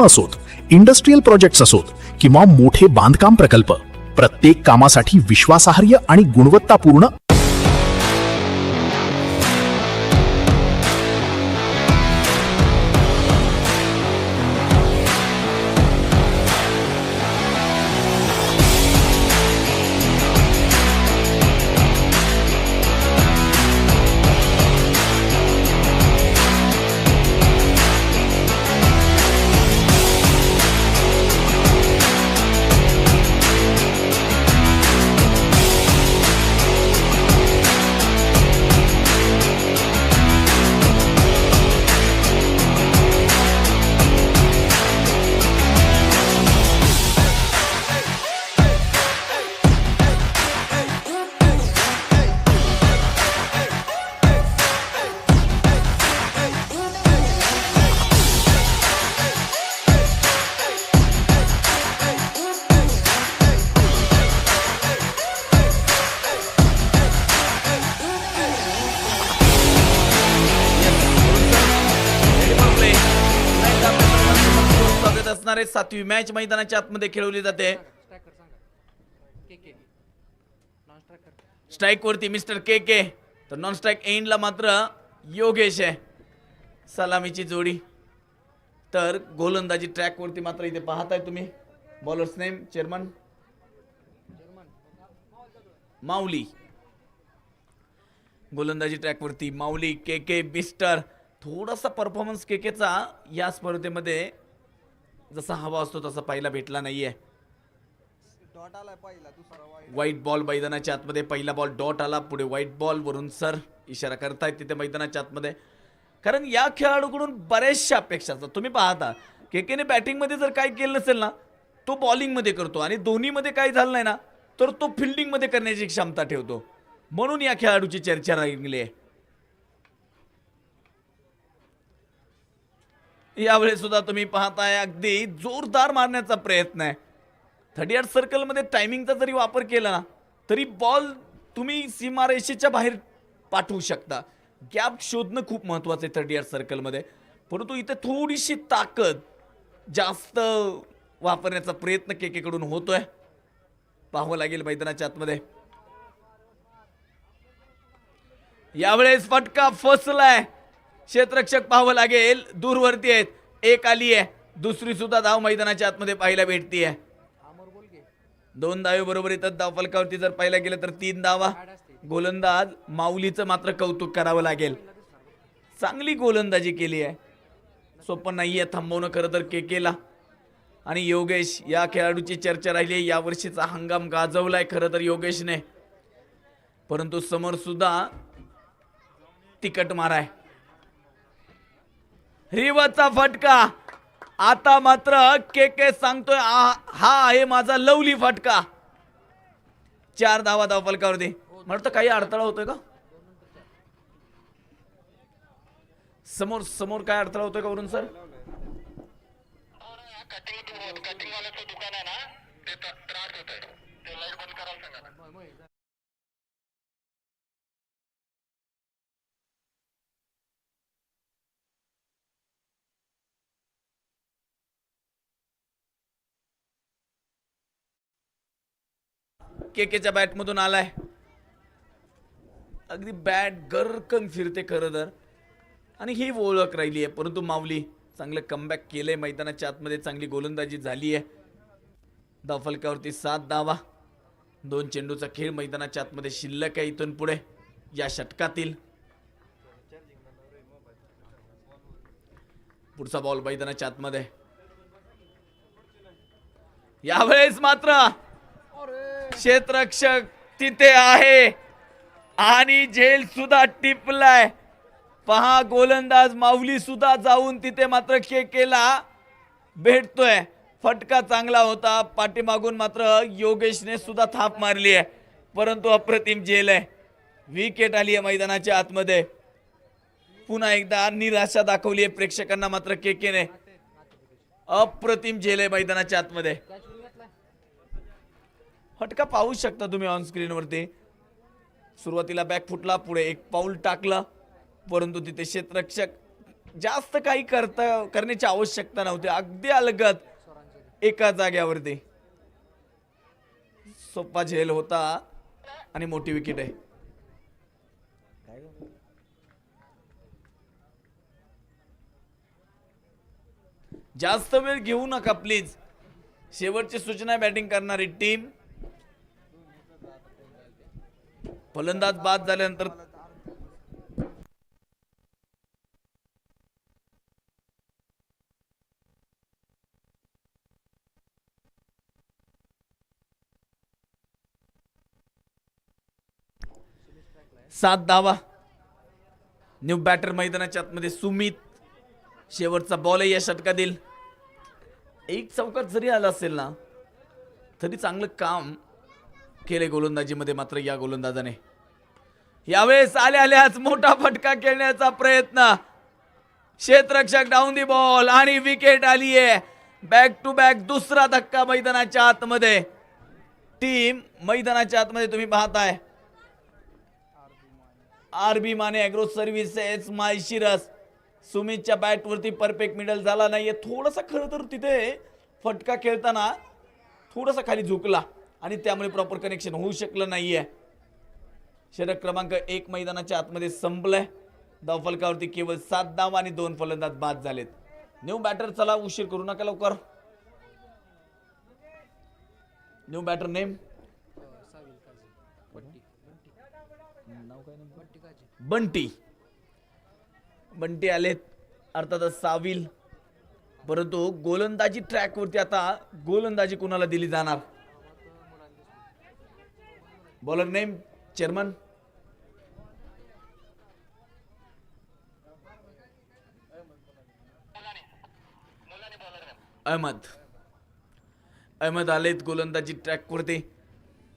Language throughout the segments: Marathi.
असोत, इंडस्ट्रियल प्रोजेक्ट्स असोत किंवा मोठे बांधकाम प्रकल्प, प्रत्येक कामासाठी विश्वासार्ह आणि गुणवत्तापूर्ण असणारे 7वी मॅच मैदानाच्या आतमध्ये खेळवली जाते। स्ट्राइक वरती मिस्टर के के, तर नॉन स्ट्राइक एंडला मात्र योगेश आहे। सलामीची जोडी, तर गोलंदाजी ट्रॅक वरती मात्र इथे पाहताय तुम्ही। बॉलर्स नेम चेअरमन माऊली, गोलंदाजी ट्रॅक वरती माऊली, के के मिस्टर। थोडासा परफॉर्मन्स के केचा या स्पर्धेमध्ये जसा हवा असतो तसा पहिला भेटला नाहीये। व्हाईट बॉल मैदानाच्या आतमध्ये, पहिला बॉल डॉट आला, पुढे व्हाईट बॉल वरून सर इशारा करतायत तिथे मैदानाच्या आतमध्ये। कारण या खेळाडूकडून बऱ्याचशा अपेक्षा असतात। तुम्ही पाहता केकेने बॅटिंग मध्ये जर काय केलं नसेल ना, तो बॉलिंग मध्ये करतो, आणि दोन्ही मध्ये काही झालं नाही ना तर तो फिल्डिंग मध्ये करण्याची क्षमता ठेवतो। म्हणून या खेळाडूची चर्चा रंगली आहे। यावेळेस सुद्धा तुम्ही पाहताय अगदी जोरदार मारण्याचा प्रयत्न आहे। 30 सर्कल मध्ये टायमिंगचा जरी वापर केला ना तरी बॉल तुम्ही सीमारेषेच्या बाहेर पाठवू शकता। गॅप शोधणं खूप महत्त्वाचं आहे 30 सर्कल मध्ये, परंतु इथे थोडीशी ताकद जास्त वापरण्याचा प्रयत्न केकेकडून होतोय। पाहावं लागेल मैदानाच्या आतमध्ये। यावेळेस फटका फसलाय, क्षेत्ररक्षक पाहावं लागेल, दूरवरती आहेत। एक आली आहे, दुसरी सुद्धा धाव मैदानाच्या आतमध्ये पाहायला भेटतीये। 2 धावे बरोबर येतात धाव फलकावरती, जर पाहायला गेलं तर 3 धावा। गोलंदाज माऊलीचं मात्र कौतुक करावं लागेल, चांगली गोलंदाजी केली आहे। सोपं नाहीये थांबवणं खरं तर केकेला। आणि योगेश, या खेळाडूची चर्चा राहिली, या वर्षीचा हंगाम गाजवलाय खरं तर योगेशने, परंतु समोर सुद्धा तिकट माराय। रिवाचा फटका, आता मात्र के के सांगतोय हा आहे माझा लवली फटका। 4 धावा धाव फलकावरती। म्हणतो काही अडथळा होतोय का समोर? समोर काय अडथळा होतोय का वरून सर? केकेच्या बॅट मधून आलाय, अगदी बॅट गरकन फिरते खरं तर, आणि ही ओळख राहिली आहे। परंतु माऊली चांगलं कमबॅक केलंय मैदानाच्या आतमध्ये, चांगली गोलंदाजी झाली आहे। धाव फलकावरती 7 धावा, 2 चेंडूचा खेळ मैदानाच्या आतमध्ये शिल्लक आहे इथून पुढे या षटकातील। पुढचा बॉल मैदानाच्या आतमध्ये, यावेळेस मात्र क्षेत्ररक्षक तिथे आहे आणि झेल सुद्धा टिपलाय। पहा गोलंदाज माऊली सुद्धा जाऊन तिथे मात्र केकेला भेटतोय। फटका चांगला होता, पाठीमागून मात्र योगेशने सुद्धा थाप मारली आहे, परंतु अप्रतिम झेल आहे। विकेट आली आहे मैदानाच्या आतमध्ये। पुन्हा एकदा निराशा दाखवली आहे प्रेक्षकांना मात्र केकेने। अप्रतिम झेल आहे मैदानाच्या आतमध्ये। फटका पाहू शकता तुम्ही ऑन स्क्रीन वरती। सुरुवातीला बॅक फुटला, पुढे एक पाऊल टाकला, परंतु तिथे क्षेत्ररक्षक जास्त काही करण्याची आवश्यकता नव्हती. अगदी अलगद एका जाग्यावरती सोपा झेल होता आणि मोठी विकेट आहे. जास्त वेळ घेऊ नका प्लीज. शेवटची सूचना बॅटिंग करणारी टीम. फलंदाज बाद झाल्यानंतर सात धावा. न्यू बॅटर मैदानाच्या आतमध्ये सुमित. शेवटचा बॉलही या षटकातील. एक चौकात जरी आला असेल ना तरी चांगलं काम केले गोलंदाजीमध्ये. मात्र या गोलंदाजाने यावेळेस आल्याच मोठा फटका खेळण्याचा प्रयत्न. क्षेत्ररक्षक डाऊन दी बॉल आणि विकेट आली आहे. बॅक टू बॅक दुसरा धक्का मैदानाच्या आतमध्ये. टीम मैदानाच्या आतमध्ये तुम्ही पाहताय RB Mane agro services Malshiras. सुमितच्या बॅटवरती परफेक्ट मिडल झाला नाहीये. थोडासा खरं तर तिथे फटका खेळताना थोडासा खाली झुकला आणि त्यामुळे प्रॉपर कनेक्शन होऊ शकलं नाहीये. षटक क्रमांक 1 मैदानाच्या आतमध्ये संपलंय. धावफलकावरती केवळ 7 धावा आणि 2 फलंदाज बाद झालेत. न्यू बॅटर चला, उशीर करू नका लवकर. New batter name Bunty. Bunty आलेत अर्थातच साविल. परंतु गोलंदाजी ट्रॅकवरती आता गोलंदाजी कुणाला दिली जाणार? बॉलर नेम चेअरमन अहमद आलेत गोलंदाजी ट्रॅकवरती.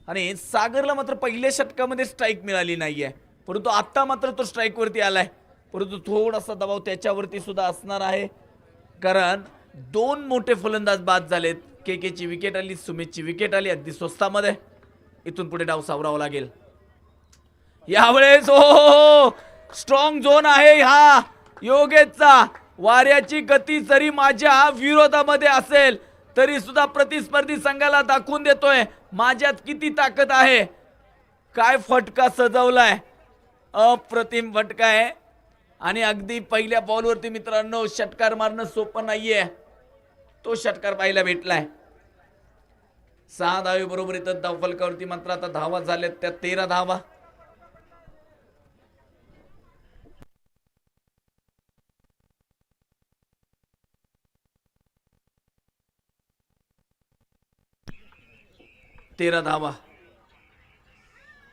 आणि सागरला मात्र पहिल्या षटकामध्ये स्ट्राईक मिळाली नाहीये. परंतु आता मात्र तो स्ट्राईक वरती आलाय. परंतु थोडासा दबाव त्याच्यावरती सुद्धा असणार आहे, कारण 2 मोठे फलंदाज बाद झालेत. केकेची विकेट आली, सुमितची विकेट आली अगदी स्वस्तामध्ये. इथून पुढे डाव सावरावा लागेल यावेळेस. हो, स्ट्रॉंग झोन आहे हा योगेशचा. वाऱ्याची गती जरी माझ्या विरोधामध्ये असेल तरी सुद्धा प्रतिस्पर्धी संघाला दाखवून देतोय माझ्यात किती ताकद आहे. काय फटका सजवलाय, अप्रतिम फटका आहे. आणि अगदी पहिल्या बॉलवरती मित्रांनो षटकार मारणं सोपं नाहीये. तो षटकार पाहायला भेटलाय. 6 धावे बरोबर इथं धावफलकावरती. मात्र आता धावा झाल्यात त्या 13 धावा.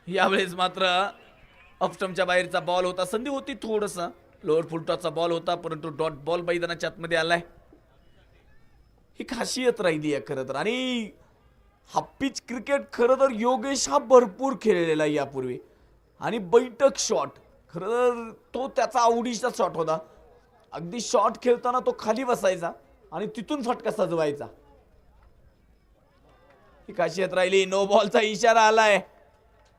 यावेळेस मात्र ऑफस्टंपच्या बाहेरचा बॉल होता. संधी होती थोडसा, लोअर फुलटॉसचा बॉल होता, परंतु डॉट बॉल मैदानाच्या आतमध्ये आलाय. ही खासियत राहिली आहे खरं तर. आणि हा पिच क्रिकेट खरं तर योगेश हा भरपूर खेळलेला आहे यापूर्वी. आणि बैठक शॉट खरं तर तो त्याचा आवडीचा शॉट होता. अगदी शॉट खेळताना तो खाली बसायचा आणि तिथून फटका सजवायचा. ही खासियत राहिली. नो बॉलचा इशारा आलाय.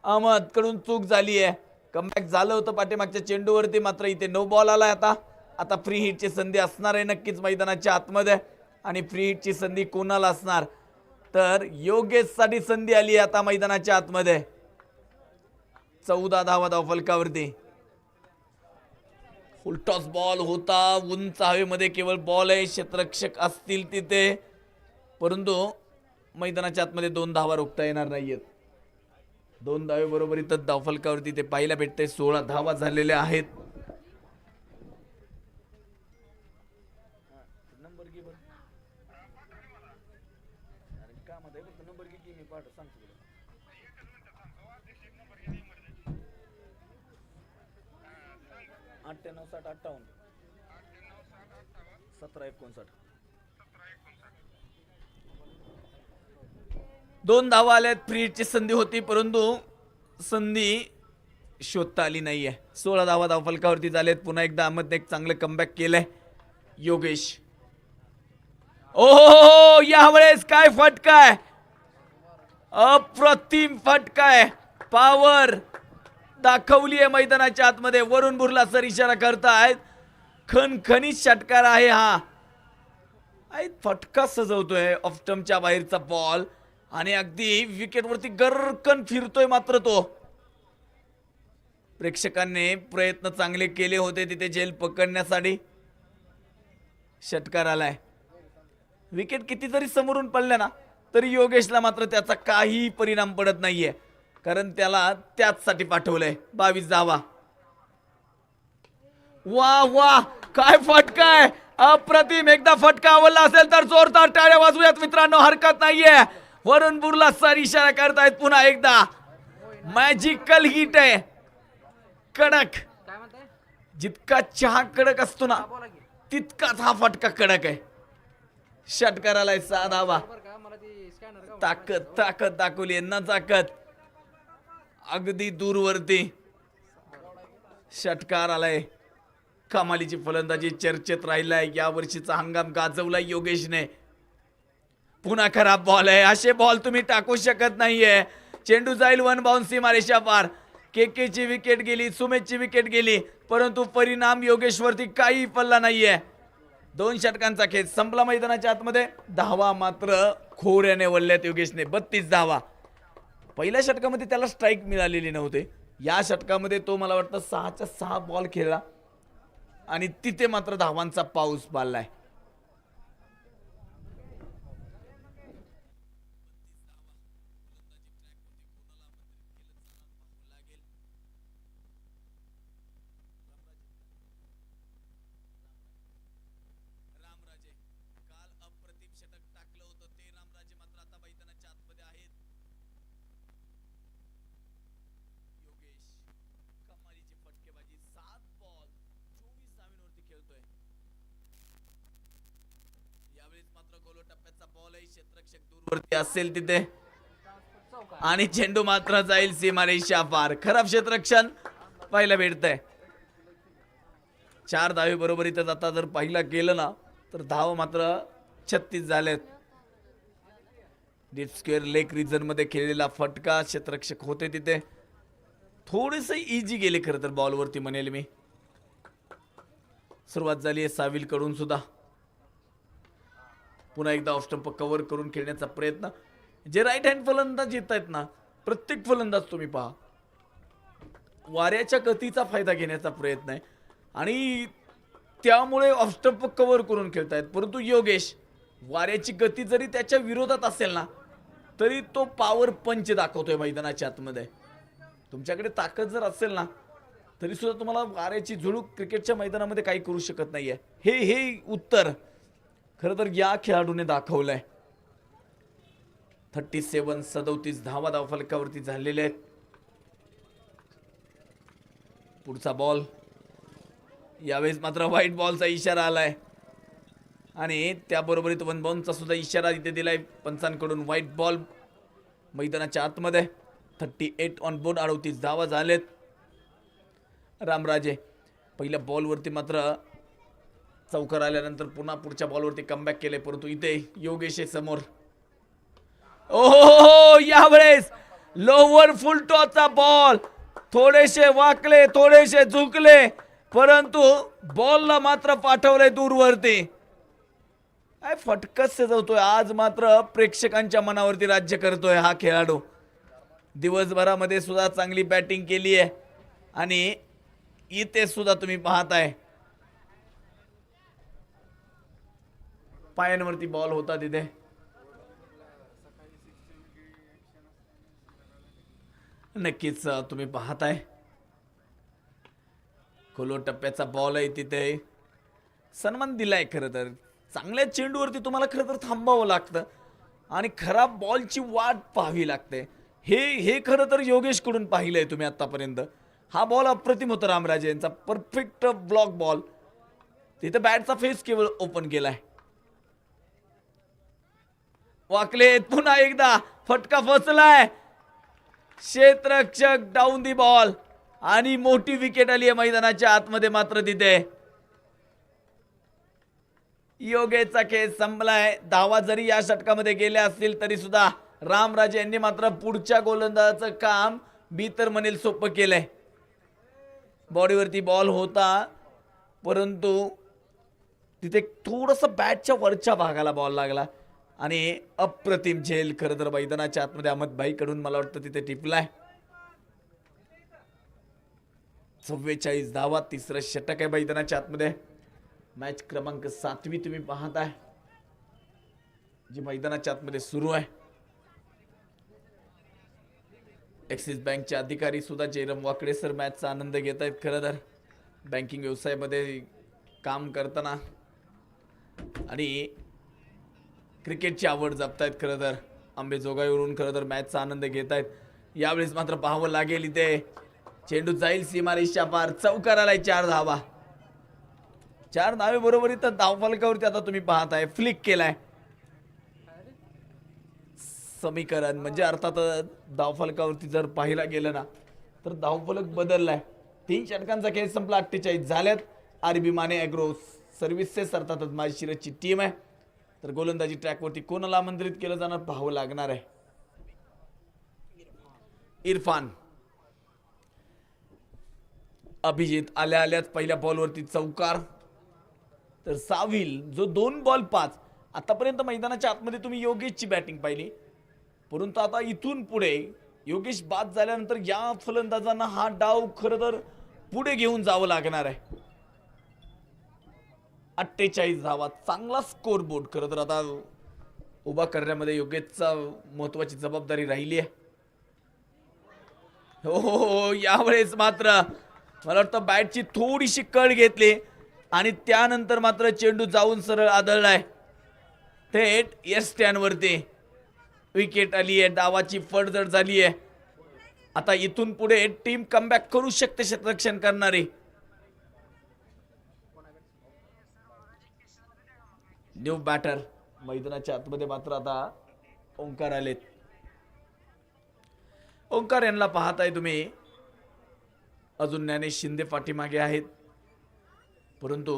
अहमद कडून चूक झाली आहे. कमबॅक झालं होतं पाठीमागच्या चेंडूवरती, मात्र इथे नो बॉल आलाय. आता फ्री हिटची संधी असणार आहे नक्कीच मैदानाच्या आतमध्ये. आणि फ्री हिटची संधी कोणाला असणार तर योगेशसाठी संधी आली आता मैदानाच्या आतमध्ये. 14 धावा धावफलकावरती. फुलटॉस बॉल होता, उंच हवेमध्ये केवळ बॉल आहे. क्षेत्ररक्षक असतील तिथे, परंतु मैदानाच्या आतमध्ये 2 धावा रोखता येणार नाहीयेत. 2 धावे बरोबर इथं धावफलकावरती ते पाहायला भेटते. 16 धावा झालेल्या आहेत. दोन धावा आल्यात. फ्री हिटची संधी होती, परंतु संधी शोधता आली नाहीये. 16 धावा धावफलकावरती झालेत. पुन्हा एकदा अहमदने एक चांगलं कमबॅक केलंय. योगेश, ओहो, यावेळेस काय फटका आहे, अप्रतिम फटका आहे. पॉवर दाखवली आहे मैदानाच्या आतमध्ये. वरुण बुर्ला सर इशारा करतायत. खणखणीत षटकार आहे हा. फटका सजवतोय ऑफस्टमच्या बाहेरचा बॉल आणि अगदी विकेटवरती गरकन फिरतोय मात्र तो. प्रेक्षकांनी प्रयत्न चांगले केले होते तिथे झेल पकडण्यासाठी. षटकार आलाय. विकेट किती जरी समोरून पडल्या ना तरी योगेशला मात्र त्याचा काही परिणाम पडत नाहीये, कारण त्याला त्याचसाठी पाठवलंय. 22 धावा. वा वा काय फटका आहे, अप्रतिम. एकदा फटका आवडला असेल तर जोरदार टाळ्या वाजवूयात मित्रांनो, हरकत नाहीये. वरुण बुर्ला सर इशारा करतायत पुन्हा एकदा. मॅजिकल हिट आहे. कडक. जितका चहा कडक असतो ना तितकाच हा फटका कडक आहे. षटकाराला 6 धावा. ताकद ताकद दाखवली यांना, ताकद अगदी दूरवरती. षटकार आलाय. कमालीची फलंदाजी चर्चेत राहिलाय. या वर्षीचा हंगाम गाजवलाय योगेशने. पुन्हा खराब बॉल आहे. असे बॉल तुम्ही टाकू शकत नाहीये. चेंडू जाईल 1 बाउन्स सीमारेषा पार. केकेची विकेट गेली, सुमेशची विकेट गेली, परंतु परिणाम योगेशवरती काही पडला नाहीये. 2 षटकांचा खेळ संपला मैदानाच्या आतमध्ये. धावा मात्र खोऱ्याने वळल्यात योगेशने. 32 धावा. पहिल्या षटकामध्ये त्याला स्ट्राईक मिळालेली नव्हते. या षटकामध्ये तो मला वाटतं 6च्या 6 बॉल खेळला आणि तिथे मात्र धावांचा पाऊस पाडलाय. क्षेत्ररक्षक दूरवरती असेल तिथे आणि चेंडू मात्र जाईल सीमारेषा पार. खराब क्षेत्ररक्षण पाहायला भेटतंय. 4 धावे बरोबरीतच आता जर पाहिला गेलं ना तर धाव मात्र 36 झालेत. डीप स्क्वेअर लेग रिजन मध्ये खेळलेला फटका. क्षेत्ररक्षक होते तिथे. थोडेसे इजी गेले खरं तर बॉलवरती म्हणेल मी. सुरुवात झाली आहे साविल कडून सुद्धा. पुन्हा एकदा ऑफ स्टंप कव्हर करून खेळण्याचा प्रयत्न. जे राईट हँड फलंदाज येत आहेत ना, प्रत्येक फलंदाज तुम्ही पहा वाऱ्याच्या गतीचा फायदा घेण्याचा प्रयत्न आहे आणि त्यामुळे ऑफ स्टंप कव्हर करून खेळतायत. परंतु योगेश वाऱ्याची गती जरी त्याच्या विरोधात असेल ना तरी तो पॉवर पंच दाखवतोय मैदानाच्या आतमध्ये. तुमच्याकडे ताकद जर असेल ना तरी सुद्धा तुम्हाला वाऱ्याची झुळूक क्रिकेटच्या मैदानामध्ये काही करू शकत नाहीये. हे उत्तर खरं तर या खेळाडूने दाखवलंय. 37 धावा धावफलकावरती झालेले आहेत. पुढचा बॉल. यावेळेस मात्र व्हाईट बॉलचा इशारा आलाय आणि त्याबरोबरीत 1 बाउन्सचा सुद्धा इशारा इथे दिलाय पंचांकडून. व्हाईट बॉल मैदानाच्या आतमध्ये. 38 ऑन बोर्ड. 38 धावा झालेत. रामराजे पहिल्या बॉलवरती मात्र चौकार आल्यानंतर पुन्हा पुढच्या बॉलवरती कमबॅक केले, परंतु इथे योगेश समोर. ओहो यावेळेस लोवर फुल टॉसचा बॉल. थोडेसे वाकले, थोडेसे झुकले, परंतु बॉलला मात्र पाठवले दूरवरती. काय फटकच सजवतोय आज. मात्र प्रेक्षकांच्या मनावरती राज्य करतोय हा खेळाडू. दिवसभरामध्ये सुद्धा चांगली बॅटिंग केली आहे आणि इथे सुद्धा तुम्ही पाहताय पायांवरती बॉल होता तिथे. नक्कीच तुम्ही पाहताय खोलो टप्प्याचा बॉल आहे तिथे. सन्मान दिलाय. खरं तर चांगल्या चेंडूवरती तुम्हाला खरं तर थांबावं लागतं आणि खराब बॉलची वाट पाहावी लागते. हे खरं तर योगेश कडून पाहिलंय तुम्ही आतापर्यंत. हा बॉल अप्रतिम होता रामराजे यांचा. Perfect block ball. तिथे बॅटचा फेस केवळ ओपन केलाय. वाकले पुन्हा एकदा फटका फसलाय. क्षेत्ररक्षक डाऊन दी बॉल आणि मोठी विकेट आली आहे मैदानाच्या आतमध्ये. मात्र तिथे योगेशचा खेळ संपलाय. धावा जरी या षटकामध्ये गेल्या असतील तरी सुद्धा रामराजे यांनी मात्र पुढच्या गोलंदाजाचं काम मी तर म्हणेल सोपं केलंय. बॉडीवरती बॉल होता परंतु तिथे थोडस बॅटच्या वरच्या भागाला बॉल लागला आणि अप्रतिम झेल खरं तर मैदानाच्या आतमध्ये अहमदभाई कडून मला वाटतं तिथे टिपलाय. 44 धावा, तिसरं षटक आहे मैदानाच्या आतमध्ये. मॅच क्रमांक 7 तुम्ही पाहताय जी मैदानाच्या आतमध्ये सुरू आहे. ॲक्सिस बँकचे अधिकारी सुद्धा जयराम वाकडे सर मॅचचा आनंद घेत आहेत. खरं तर बँकिंग व्यवसायामध्ये काम करताना आणि क्रिकेटची आवड जपतायत. खरं तर अंबेजोगाईवरून खरं तर मॅचचा आनंद घेत आहेत. यावेळेस मात्र पाहावं लागेल इथे चेंडू जाईल सीमारेषच्या पार, चौकार आलाय. 4 धावा, 4 धावे बरोबर इथं धावफलकावरती आता तुम्ही पाहताय फ्लिक केलाय समीकरण. म्हणजे अर्थात धावफलकावरती जर पाहिला गेलं ना तर धावफलक बदललाय. 3 षटकांचा खेळ संपला, 48 झाल्यात. आरबी माने ॲग्रो सर्व्हिसेस अर्थातच माळशिरसची टीम आहे. तर गोलंदाजी ट्रॅकवरती कोणाला आमंत्रित केलं जाणार पाहावं लागणार आहे. इरफान, अभिजित आल्या आल्याच पहिल्या बॉलवरती चौकार. तर साविल जो 2 बॉल 5. आतापर्यंत मैदानाच्या आतमध्ये तुम्ही योगेशची बॅटिंग पाहिली, परंतु आता इथून पुढे योगेश बाद झाल्यानंतर या फलंदाजांना हा डाव खरं तर पुढे घेऊन जावं लागणार आहे. 48 धावा, चांगला स्कोर बोर्ड खरं तर आता उभा करण्यामध्ये योगेशचा महत्वाची जबाबदारी राहिली आहे. हो, यावेळेस मात्र मला वाटतं बॅटची थोडीशी कळ घेतली आणि त्यानंतर मात्र चेंडू जाऊन सरळ आदळलाय थेट एस स्टँडवरती. विकेट आली आहे, डावाची फडजड झाली आहे. आता इथून पुढे टीम कमबॅक करू शकते क्षेत्ररक्षण करणारी. न्यू बॅटर मैदानाच्या आतमध्ये मात्र आता ओंकार आलेत. ओंकार यांना पाहताय तुम्ही, अजून ज्ञानेश शिंदे पाठीमागे आहेत, परंतु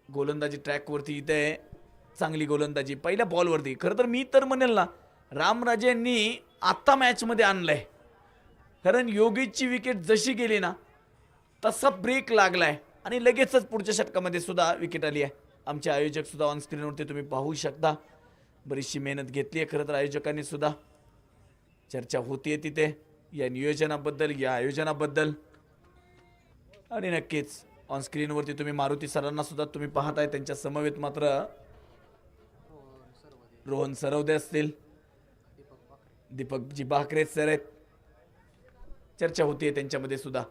गोलंदाजी ट्रॅकवरती इथे चांगली गोलंदाजी पहिल्या बॉलवरती. खरं तर मी तर म्हणेल ना रामराजे यांनी आता मॅचमध्ये आणलंय, कारण योगेशची विकेट जशी गेली ना तसा ब्रेक लागलाय आणि लगेचच पुढच्या षटकामध्ये सुद्धा विकेट आली आहे. आमचे आयोजक सुद्धा ऑन स्क्रीनवरती तुम्ही पाहू शकता, बरीचशी मेहनत घेतली आहे खरं तर आयोजकांनी सुद्धा. चर्चा होतीये तिथे या नियोजनाबद्दल, या आयोजनाबद्दल. आणि नक्कीच ऑन स्क्रीनवरती तुम्ही मारुती सरांना सुद्धा तुम्ही पाहताय, त्यांच्या समवेत मात्र रोहन सरवदे असतील, दीपकजी बाकरे सर आहेत. चर्चा होतीये त्यांच्यामध्ये सुद्धा.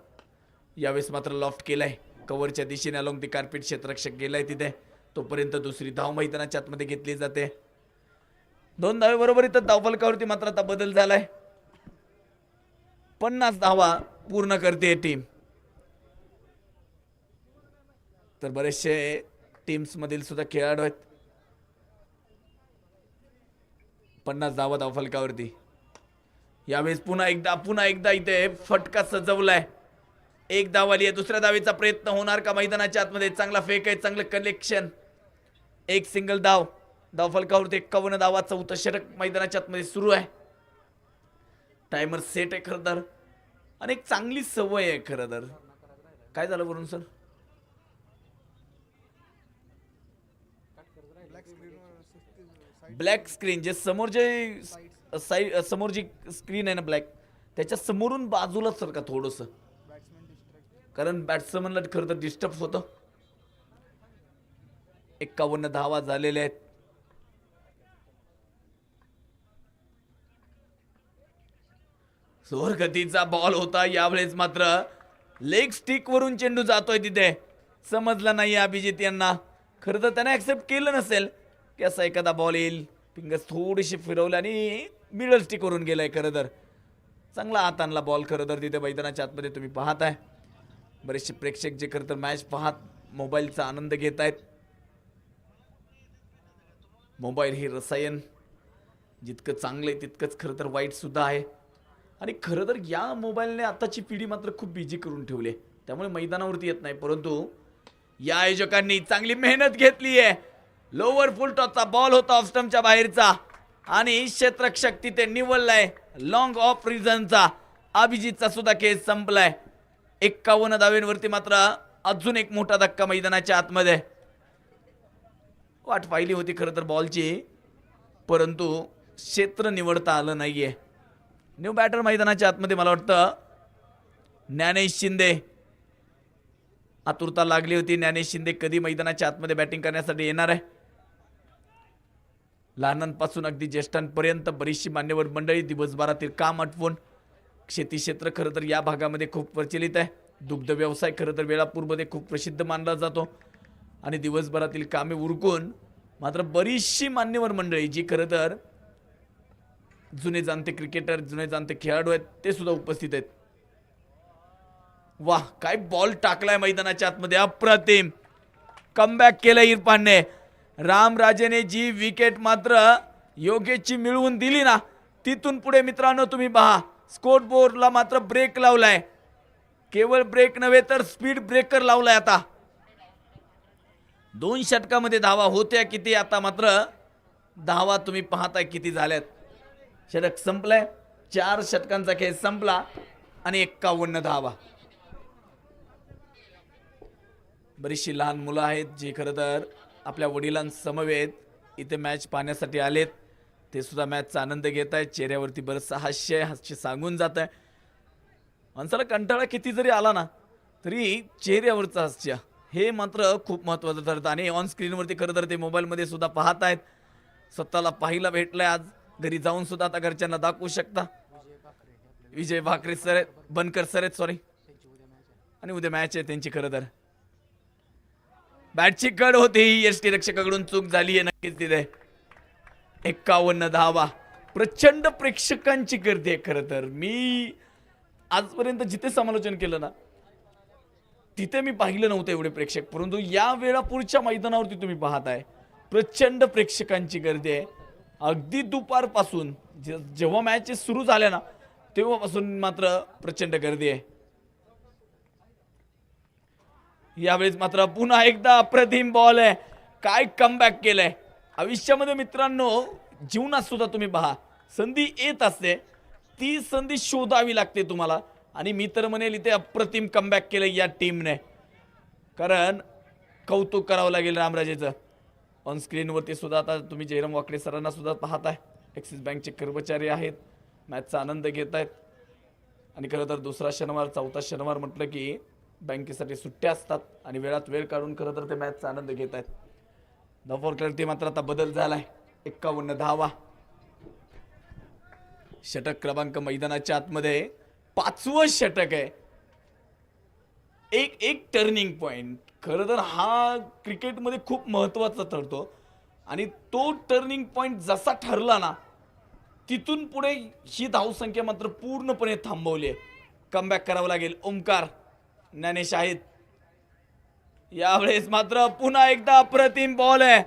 यावेळेस मात्र लॉफ्ट केलाय कव्हरच्या दिशेने अलॉंग दी कार्पेट, क्षेत्ररक्षक गेलाय तिथे. तोपर्यंत दुसरी धाव मैदानाच्या आतमध्ये घेतली जाते. 2 धावे बरोबर इथं धावफलकावरती मात्र आता बदल झालाय. 50 धावा पूर्ण करते टीम. तर बरेचसे टीम्स मधील सुद्धा खेळाडू आहेत. 50 धावा धावफलकावरती. यावेळेस पुन्हा एकदा इथे फटका सजवलाय. 1 धाव आली आहे. दुसऱ्या धावेचा प्रयत्न होणार का मैदानाच्या आतमध्ये? चांगला फेक आहे, चांगलं कलेक्शन. 1 सिंगल धाव धावफलकावरती. 51 धावा, 4थं षटक मैदानाच्या आतमध्ये सुरू आहे. टायमर सेट आहे खरं तर, आणि एक चांगली सवय आहे खरं तर. काय झालं वरून सर? ब्लॅक स्क्रीन जे समोर समोर जी स्क्रीन आहे ना ब्लॅक, त्याच्या समोरून बाजूला सर का थोडंसं, कारण बॅट्समनला खरं तर डिस्टर्ब होतं. 51 धावा झालेल्या आहेत. जोर गतीचा बॉल होता. यावेळेस मात्र लेग स्टिक वरून चेंडू जातोय तिथे. समजलं नाही अभिजित यांना. खरं तर त्याने ऍक्सेप्ट केलं नसेल की असा एखादा बॉल येईल. फिंगर्स थोडीशी फिरवले आणि मिडल स्टिक वरून गेलाय. खरं तर चांगला हात आणला बॉल खरं तर तिथे मैदानाच्या आतमध्ये तुम्ही पाहताय. बरेचसे प्रेक्षक जे खरं तर मॅच पाहत मोबाईलचा आनंद घेत आहेत. मोबाईल हे रसायन जितकं चांगलं आहे तितकंच खरं तर वाईट सुद्धा आहे. आणि खरं तर या मोबाईलने आताची पिढी मात्र खूप बिझी करून ठेवली आहे, त्यामुळे मैदानावरती येत नाही. परंतु या आयोजकांनी चांगली मेहनत घेतली आहे. लोअर फुल टॉसचा बॉल होता ऑफ स्टंपच्या बाहेरचा आणि क्षेत्ररक्षक तिथे निवडलाय. लॉंग ऑफ रिझनचा अभिजितचा सुद्धा केस संपलाय. 51 धावेंवरती मात्र अजून एक मोठा धक्का मैदानाच्या आतमध्ये. वाट पाहिली होती खरं तर बॉलची, परंतु क्षेत्र निवडता आलं नाहीये. न्यू बॅटर मैदानाच्या आतमध्ये मला वाटतं ज्ञानेश शिंदे. आतुरता लागली होती ज्ञानेश शिंदे कधी मैदानाच्या आतमध्ये बॅटिंग करण्यासाठी येणार आहे. लहानांपासून अगदी ज्येष्ठांपर्यंत बरीचशी मान्यवर मंडळी दिवसभरातील काम आटवून, शेती क्षेत्र खरं तर या भागामध्ये खूप प्रचलित आहे. दुग्ध व्यवसाय खरं तर वेळापूरमध्ये खूप प्रसिद्ध मानला जातो आणि दिवसभरातील कामे उरकून मात्र बरीचशी मान्यवर मंडळी जी खरं तर जुने जाणते क्रिकेटर, जुने जाणते खेळाडू आहेत ते सुद्धा उपस्थित आहेत. वाह, काय बॉल टाकलाय मैदानाच्या आतमध्ये, अप्रतिम कमबॅक केलं इरफानने. रामराजेने जी विकेट मात्र योगेशची मिळवून दिली ना, तिथून पुढे मित्रांनो तुम्ही पहा स्कोर बोर्डला मात्र ब्रेक लावलाय. केवळ ब्रेक नव्हे तर स्पीड ब्रेकर लावलाय. आता 2 षटकामध्ये धावा होत्या किती, आता मात्र धावा तुम्ही पाहताय किती झाल्यात. षटक संपलंय, 4 षटकांचा खेळ संपला आणि 51 धावा. बरीचशी लहान मुलं आहेत जी खरं तर आपल्या वडिलांसमवेत इथे मॅच पाहण्यासाठी आलेत. ते सुद्धा मॅचचा आनंद घेत आहेत. चेहऱ्यावरती बरंचसं हास्य सांगून जात आहे. माणसाला कंटाळा किती जरी आला ना तरी चेहऱ्यावरचं हास्य हे मात्र खूप महत्त्वाचं ठरतं. आणि ऑन स्क्रीनवरती खरं तर ते मोबाईलमध्ये सुद्धा पाहत आहेत. स्वतःला पाहायला भेटलंय आज. घरी जाऊन सुद्धा आता घरच्यांना दाखवू शकता. विजय भाकरे सर आहेत, बनकर सर आहेत, सॉरी. आणि उद्या मॅच आहे त्यांची. खरं तर बॅटची कड होती, यष्टीरक्षकाकडून चूक झाली आहे नक्कीच तिथे. 51 धावा, प्रचंड प्रेक्षकांची गर्दी आहे. खरं तर मी आजपर्यंत जिथे समालोचन केलं ना तिथे मी पाहिलं नव्हतं एवढे प्रेक्षक, परंतु या वेळापूरच्या मैदानावरती तुम्ही पाहताय प्रचंड प्रेक्षकांची गर्दी आहे. अगदी दुपारपासून जेव्हा मॅचेस सुरू झाल्या ना तेव्हापासून मात्र प्रचंड गर्दी आहे. यावेळेस मात्र पुन्हा एकदा अप्रतिम बॉल आहे. काय कमबॅक केलंय. आयुष्यामध्ये मित्रांनो जीवनात सुद्धा तुम्ही पहा संधी येत असते, ती संधी शोधावी लागते तुम्हाला. आणि मी तर म्हणेल इथे अप्रतिम कमबॅक केलं या टीमने. कारण कौतुक करावं लागेल रामराजेचं. ऑन स्क्रीनवरती सुद्धा आता तुम्ही जयराम वाकडे सरांना सुद्धा पाहताय. ॲक्सिस बँकचे कर्मचारी आहेत, मॅचचा आनंद घेत आहेत. आणि खरं तर दुसरा शनिवार, चौथा शनिवार म्हटलं की बँकेसाठी सुट्ट्या असतात आणि वेळात वेळ काढून खरं तर ते मॅचचा आनंद घेत आहेत. धावफलकावरती मात्र आता बदल झालाय. 51 धावा. षटक क्रमांक मैदानाच्या आतमध्ये 5वं षटक आहे. एक टर्निंग पॉइंट खरं तर हा क्रिकेटमध्ये खूप महत्त्वाचा ठरतो. आणि तो टर्निंग पॉइंट जसा ठरला ना तिथून पुढे ही धावसंख्या मात्र पूर्णपणे थांबवली आहे. कमबॅक करावं लागेल. ओमकार, ज्ञानेश आहेत. यावेळेस मात्र पुन्हा एकदा अप्रतिम बॉल आहे.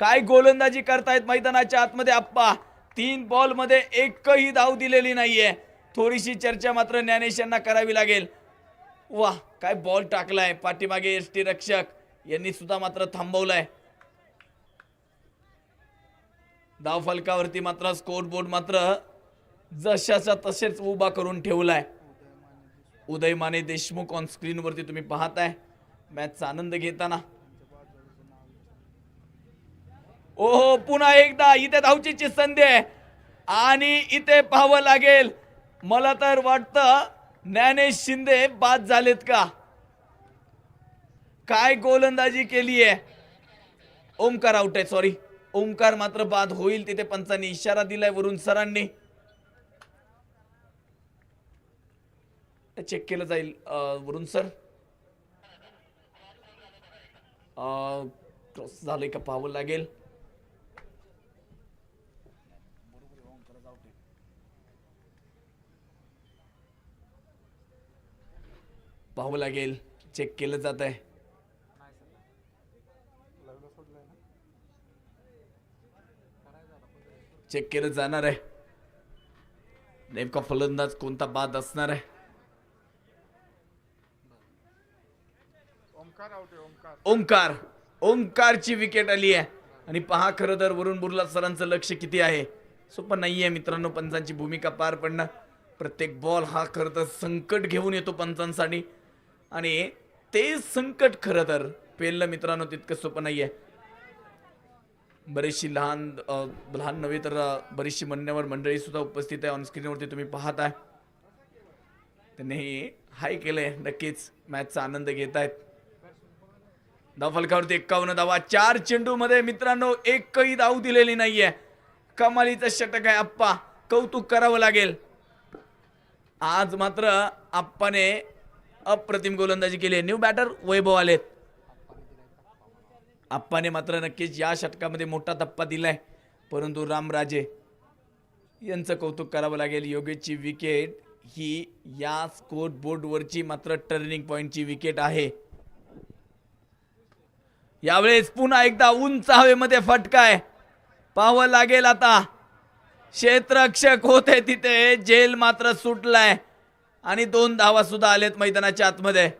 काय गोलंदाजी करतायत मैदानाच्या आतमध्ये आप्पा. 3 बॉलमध्ये एकही धाव दिलेली नाहीये. थोडीशी चर्चा मात्र ज्ञानेश यांना करावी लागेल. वाह, काय बॉल टाकलाय. पाठीमागे यष्टीरक्षक यांनी सुद्धा मात्र थांबवलाय. धाव फलकावरती मात्र स्कोर बोर्ड मात्र जशाचा तसेच उभा करून ठेवलाय. उदय माने देशमुख ऑन स्क्रीनवरती तुम्ही पाहताय मॅचचा आनंद घेताना. ओहो, पुन्हा एकदा इथे धावचीची संधी आहे आणि इथे पाहावं लागेल. मला तर वाटतं ज्ञानेश शिंदे बाद झालेत का. काय गोलंदाजी केली आहे. ओमकार आउट आहे, सॉरी. ओमकार मात्र बाद होईल. तिथे पंचांनी इशारा दिलाय वरुण सरांनी. चेक केलं जाईल वरुण सर. क्रॉस झालंय का पाहावं लागेल. पाहावं लागेल. चेक केलं जात आहे. चेक केलं जाणार आहे. नेमका फलंदाज कोणता बाद असणार आहे. ओमकारची विकेट आली आहे. आणि पहा खरं तर वरुण बुर्ला सरांचं लक्ष किती आहे. सोपं नाहीये मित्रांनो पंचांची भूमिका पार पडणं. प्रत्येक बॉल हा खरं तर संकट घेऊन येतो पंचांसाठी आणि ते संकट खरं तर पेललं मित्रांनो तितकं सोपं नाहीये. बरीचशी लहान नव्हे तर बरीचशी मान्यवर मंडळी सुद्धा उपस्थित आहे. ऑन स्क्रीनवरती तुम्ही पाहताय त्यांनी हाय केलंय. नक्कीच मॅचचा आनंद घेत आहेत. धावफलकावरती 51 धावा. 4 चेंडूमध्ये मित्रांनो एकही धाव दिलेली नाहीये. कमालीचं षटक आहे आप्पा, कौतुक करावं लागेल. आज मात्र आप्पाने अप्रतिम गोलंदाजी केली. न्यू बॅटर वैभव आलेत. आप्पाने मात्र नक्कीच या षटकामध्ये मोठा धप्पा दिलाय. परंतु रामराजे यांचं कौतुक करावं लागेल. योगेशची विकेट ही या स्कोर बोर्डवरची मात्र टर्निंग पॉइंटची विकेट आहे. यावेळेस पुन्हा एकदा उंच हवेमध्ये फटकाय पाहावं लागेल. आता क्षेत्ररक्षक होते तिथे, जेल मात्र सुटलाय आणि 2 धावा सुद्धा आलेत मैदानाच्या आतमध्ये.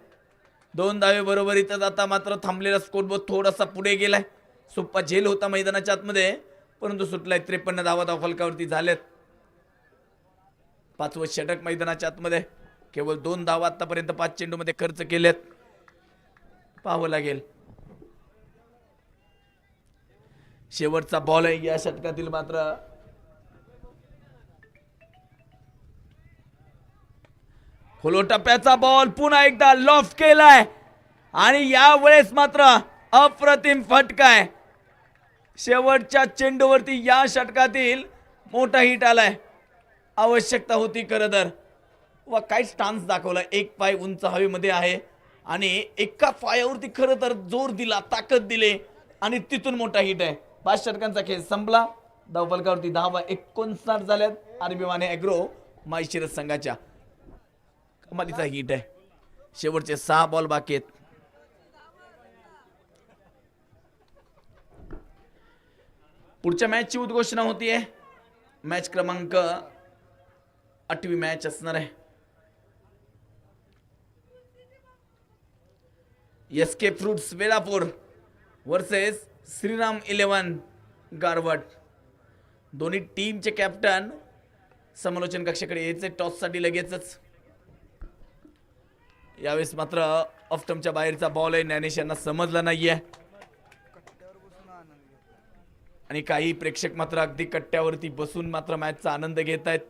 2 धावे बरोबरीतच आता मात्र थांबलेला स्कोरबोर्ड थोडासा पुढे गेलाय. सोप्पा झेल होता मैदानाच्या आतमध्ये परंतु सुटलाय. 53 धावा धावफलकावरती झालेत. 5वं षटक मैदानाच्या आतमध्ये. केवळ 2 धावा आतापर्यंत 5 चेंडूमध्ये खर्च केलेत. पाहावं लागेल. शेवटचा बॉल आहे या षटकातील. मात्र खोलो टप्प्याचा बॉल पुन्हा एकदा लॉफ्ट केलाय आणि यावेळेस मात्र अप्रतिम फटकाय. शेवटच्या चेंडूवरती या षटकातील मोठा हिट आलाय. आवश्यकता होती खरं तर. वा काय स्टान्स दाखवला. एक पाय उंच हवेमध्ये आहे आणि एका पायावरती खरं तर जोर दिला, ताकद दिली आणि तिथून मोठा हिट आहे. 5 षटकांचा खेळ संपला. धावफलकावरती धावा 59 झाल्यात. आरबी माने ॲग्रो माळशिरस संघाच्या. कमालीचा हिट आहे. शेवटचे 6 बॉल बाकी आहेत. पुढच्या मॅचची उद्घोषणा होतीये. मॅच क्रमांक 8वी मॅच असणार आहे. SK fruits Velapur versus Shriram 11 Garwat. दोन्ही टीमचे कॅप्टन समालोचन कक्षाकडे यायचे टॉससाठी लगेचच. यावेळेस मात्र ऑफस्टंपच्या बाहेरचा बॉल आहे. ज्ञानेश यांना समजला नाहीये आणि काही प्रेक्षक मात्र अगदी कट्ट्यावरती बसून मात्र मॅचचा आनंद घेत आहेत.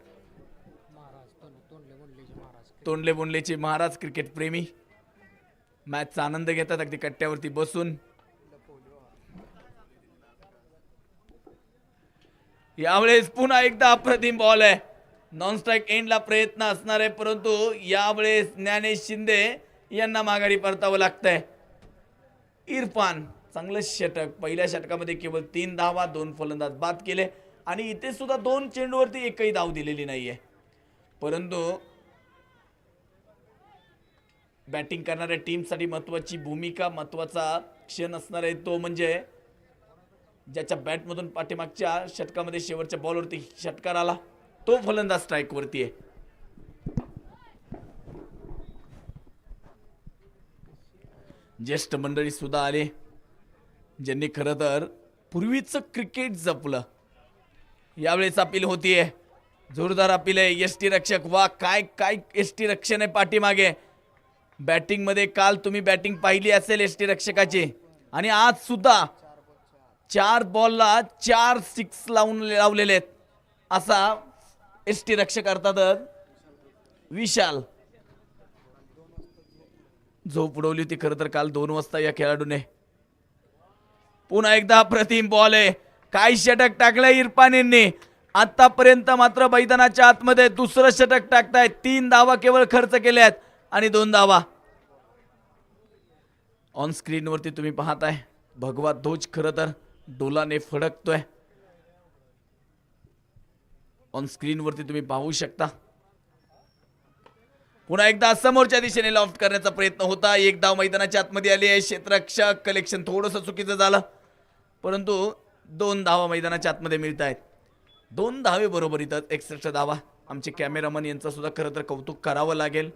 तोंडले बोंडलेचे महाराज क्रिकेट प्रेमी मॅचचा आनंद घेतात अगदी कट्ट्यावरती बसून. यावेळेस पुन्हा एकदा अप्रतिम बॉल आहे. नॉन स्ट्राईक एंडला प्रयत्न असणार आहे परंतु यावेळेस ज्ञानेश शिंदे यांना माघारी परतावं लागतंय. इरफान चांगलं षटक. पहिल्या षटकामध्ये केवळ 3 धावा, 2 फलंदाज बाद केले आणि इथे सुद्धा 2 चेंडूवरती एकही धाव दिलेली नाहीये. परंतु बॅटिंग करणाऱ्या टीमसाठी महत्वाची भूमिका, महत्वाचा क्षण असणार आहे तो म्हणजे ज्याच्या बॅटमधून पाठीमागच्या षटकामध्ये शेवटच्या बॉलवरती षटकार आला तो फलंदाज स्ट्राईक वरती आहे. ज्येष्ठ मंडळी सुद्धा आले ज्यांनी खरं तर पूर्वीचं क्रिकेट जपलं. यावेळेस अपील होतीये. जोरदार अपील आहे. एसटी रक्षक. वा काय काय एसटी रक्षण आहे पाठीमागे. बॅटिंग मध्ये काल तुम्ही बॅटिंग पाहिली असेल एसटी रक्षकाची आणि आज सुद्धा 4 बॉलला 4 सिक्स लावलेले आहेत असा एसटी रक्षक अर्थातच विशाल. झोप उडवली होती खरं तर काल 2 वाजता या खेळाडूने. पुन्हा एकदा प्रतिम बॉल आहे. काय षटक टाकलंय इरफान यांनी. आतापर्यंत मात्र मैदानाच्या आतमध्ये दुसरं षटक टाकतायत. 3 धावा केवळ खर्च केल्यात आणि 2 धावा. ऑन स्क्रीन वरती तुम्ही पाहताय भगवा ध्वज खरं तर डोलाने फडकतोय. ऑन स्क्रीन वरती तुम्ही पाहू शकता. पुन्हा एकदा समोरच्या दिशेने लॉफ्ट करण्याचा प्रयत्न होता. 1 धाव मैदानाच्या आतमध्ये आली आहे. क्षेत्ररक्षक कलेक्शन थोडंसं चुकीचं झालं परंतु 2 धावा मैदानाच्या आतमध्ये मिळत आहेत. 2 धावे बरोबरीतच 61 धावा. आमचे कॅमेरामन यांचं सुद्धा खरं तर कौतुक करावं लागेल.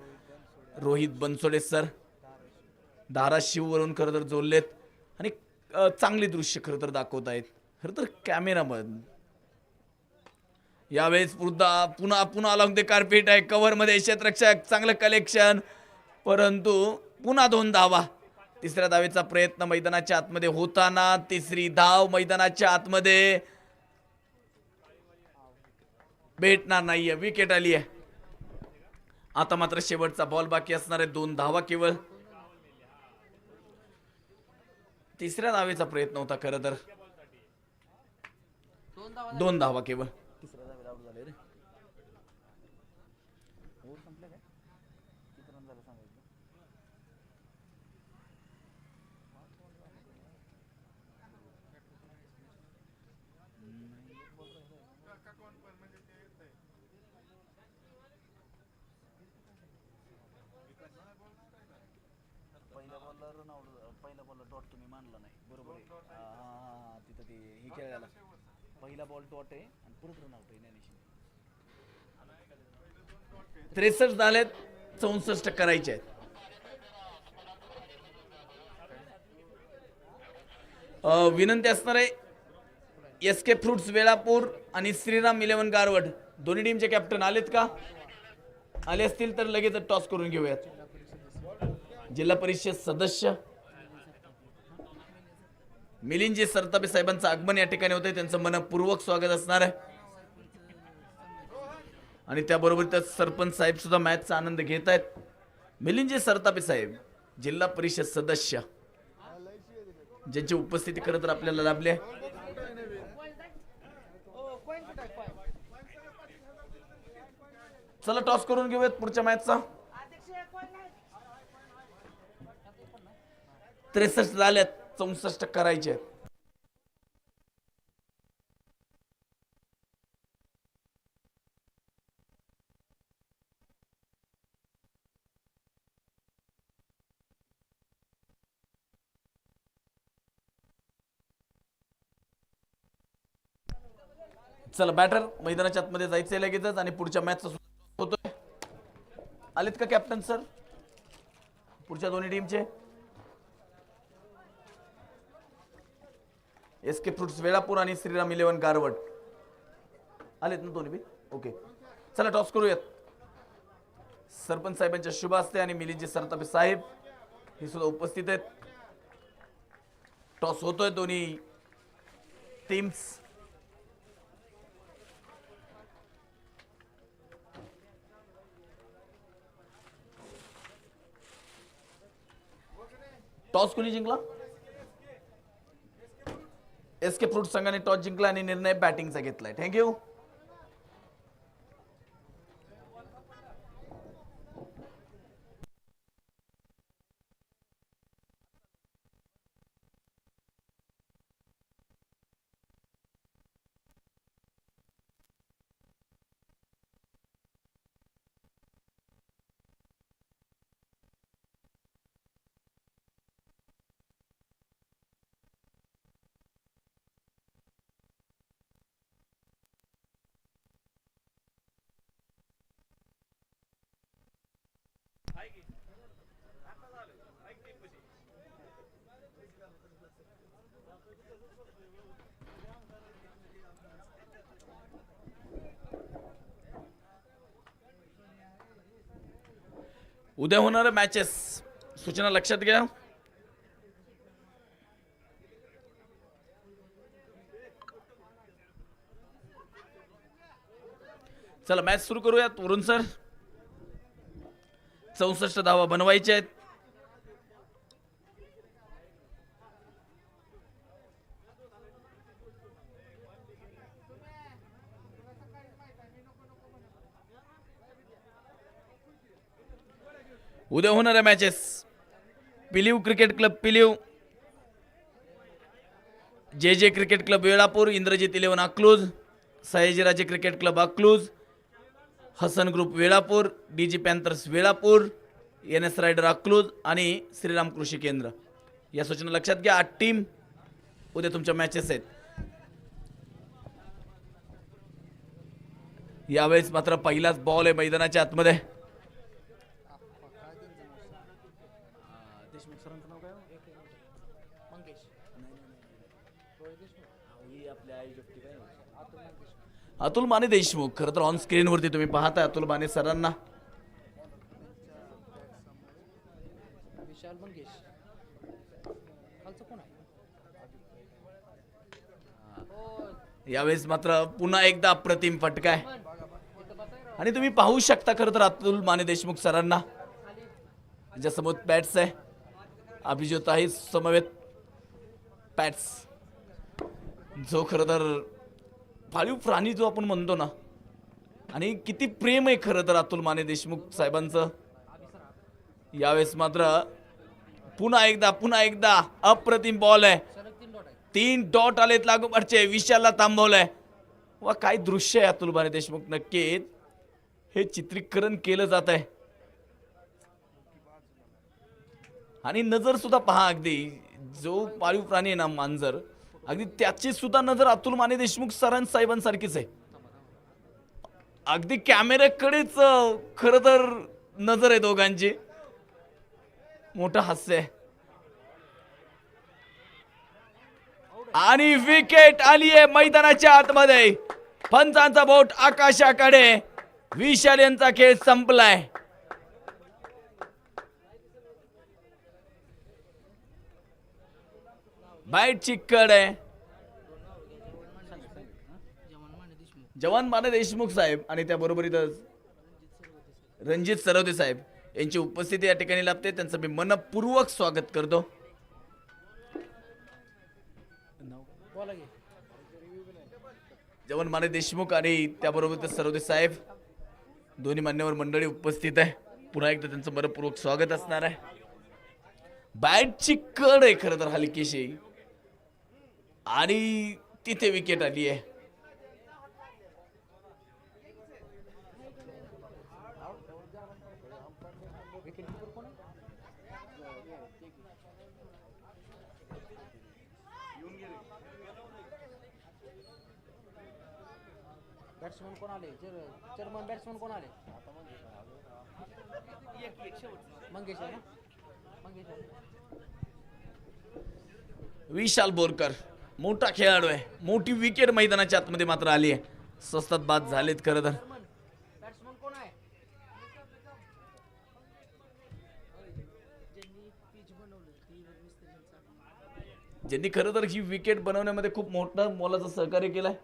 रोहित बनसोडे सर धाराशिववरून खरं तर जोडलेत आणि चांगली दृश्य खरं तर दाखवत आहेत. खरं तर कॅमेरामन यावेळेस पुन्हा अलॉंग द कार्पेट आहे. कव्हर मध्ये क्षेत्ररक्षक चांगलं कलेक्शन परंतु पुन्हा 2 धावा. तिसऱ्या धावेचा प्रयत्न मैदानाच्या आतमध्ये होताना तिसरी धाव मैदानाच्या आतमध्ये भेटणार नाहीये, विकेट आली आहे. आता मात्र शेवटचा बॉल बाकी असणार आहे, 2 धावा केवळ. तिसऱ्या धावेचा प्रयत्न होता खरं तर, 2 धावा केवळ. पहिला बॉल डॉट तुम्ही मानला नाही, बरोबर आहे. हा तिथं ते हे खेळायला पहिला बॉल डॉट आहे आणि परत रन आउट आहे ज्ञानेश्वर. 63 झालेत, 64 करायचे आहेत. विनंती असणार आहे एसके फ्रुट्स वेळापूर आणि श्रीराम 11 गारवड दोन्ही टीमचे कॅप्टन आलेत का? आले असतील तर लगेच टॉस करून घेऊयात. जिल्हा परिषद सदस्य मिलिंदजी सरतापे साहेबांचं आगमन या ठिकाणी होतंय, त्यांचं मनपूर्वक स्वागत असणार आहे. आणि त्याबरोबर त्या सरपंच साहेब सुद्धा मॅचचा आनंद घेत आहेत. मिलिंदजी सरतापे साहेब जिल्हा परिषद सदस्य ज्यांची उपस्थिती खरं तर आपल्याला लाभली आहे. चला टॉस करून घेऊयात पुढच्या मॅचचा. 63 झाल्यात, 64 करायचे. चला बॅटर मैदानाच्या आतमध्ये जायचंय लगेचच आणि पुढच्या मॅचचा होतोय. आलेत का कॅप्टन सर पुढच्या दोन्ही टीमचे? एसके फ्रुट्स वेळापूर आणि श्रीराम 11 गारवड आलेत ना दोन्ही बी? ओके, चला टॉस करूयात. सरपंच साहेबांच्या शुभ हस्ते आणि मिलिंदजी सरतापे साहेब हे सुद्धा उपस्थित आहेत. टॉस होतोय दोन्ही टीम्स. टॉस कोणी जिंकला? एसके फ्रुट संघाने टॉस जिंकला आणि निर्णय बॅटिंगचा घेतलाय. थँक्यू. उद्या होणारे मॅचेस सूचना लक्षात घ्या. चला मॅच सुरू करूयात. वरुण सर 64 धावा बनवायच्या आहेत. उद्या होणाऱ्या matches Piliv cricket club Piliv, J J cricket club Velapur, Indrajit 11 Akluj, Sayajiraje cricket club Akluj, Hasan group Velapur, DG panthers Velapur, NS rider Akluj आणि श्रीराम कृषी केंद्र. या सूचना लक्षात घ्या. 8 टीम उद्या तुमच्या मॅचेस आहेत. यावेळेस मात्र पहिलाच बॉल आहे मैदानाच्या आतमध्ये. अतुल माने देशमुख. खरं तर ऑन स्क्रीन वरती तुम्ही पाहताय अतुल माने सरांना. यावेळेस मात्र पुन्हा एकदा अप्रतिम फटका आहे आणि तुम्ही पाहू शकता खरं तर अतुल माने देशमुख सरांना ज्यासमोर पॅट्स आहे अभिजित आहे समवेत पॅट्स जो खरं तर पाळीव प्राणी जो आपण म्हणतो ना आणि किती प्रेम आहे खरं तर अतुल माने देशमुख साहेबांचं. यावेळेस मात्र पुन्हा एकदा अप्रतिम बॉल आहे. 3 डॉट आलेत लागोपाठचे. विशालला थांबवलंय. वा काय दृश्य आहे अतुल माने देशमुख. नक्कीच हे चित्रीकरण केलं जात आहे आणि नजर सुद्धा पहा अगदी जो पाळीव प्राणी आहे ना मांजर अगदी त्याची सुद्धा नजर अतुल माने देशमुख साहेबांसारखीच आहे. अगदी कॅमेऱ्याकडेच खरं तर नजर आहे दोघांची. मोठं हास्य आहे आणि विकेट आली आहे मैदानाच्या आतमध्ये. पंचांचा बोट आकाशाकडे. विशाल यांचा खेळ संपलाय. बाईटची कड आहे. जवान माने देशमुख साहेब आणि त्याबरोबरीतच रणजित सरवदे साहेब यांची उपस्थिती या ठिकाणी लाभते. त्यांचं मी मनपूर्वक स्वागत करतो. जवान माने देशमुख आणि त्याबरोबर सरवदे साहेब दोन्ही मान्यवर मंडळी उपस्थित आहे. पुन्हा एकदा त्यांचं मनपूर्वक स्वागत असणार आहे. बॅटची कड आहे खरं तर हलकीशी आणि तिथे विकेट आली आहे. बॅट्समन कोण आले? चेअरमन बॅट्समन कोण आले? मंगेश आहे ना? मंगेश आहे. विशाल बोरकर मोठा खेळाडू आहे. मोठी विकेट मैदानाच्या आतमध्ये मात्र आली आहे. स्वस्तात बाद झालेत खरं तर. बॅट्समन कोण आहे? ज्यांनी खरं तर ही विकेट बनवण्यामध्ये खूप मोठा मोलाचं सहकार्य केलंय.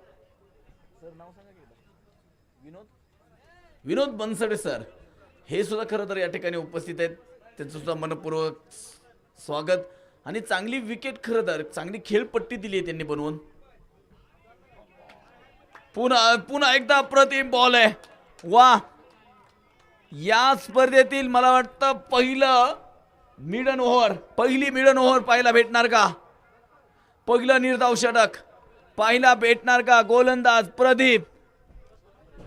विनोद बनसडे सर हे सुद्धा खरं तर या ठिकाणी उपस्थित आहेत. त्यांचं सुद्धा मनपूर्वक स्वागत आणि चांगली विकेट खरं तर चांगली खेळपट्टी दिली आहे त्यांनी बनवून. पुन्हा एकदा अप्रतिम बॉल आहे. वा या स्पर्धेतील मला वाटतं पहिली मिडन ओव्हर पाहायला भेटणार का? पहिलं निर्धाव षटक पाहायला भेटणार का? गोलंदाज प्रदीप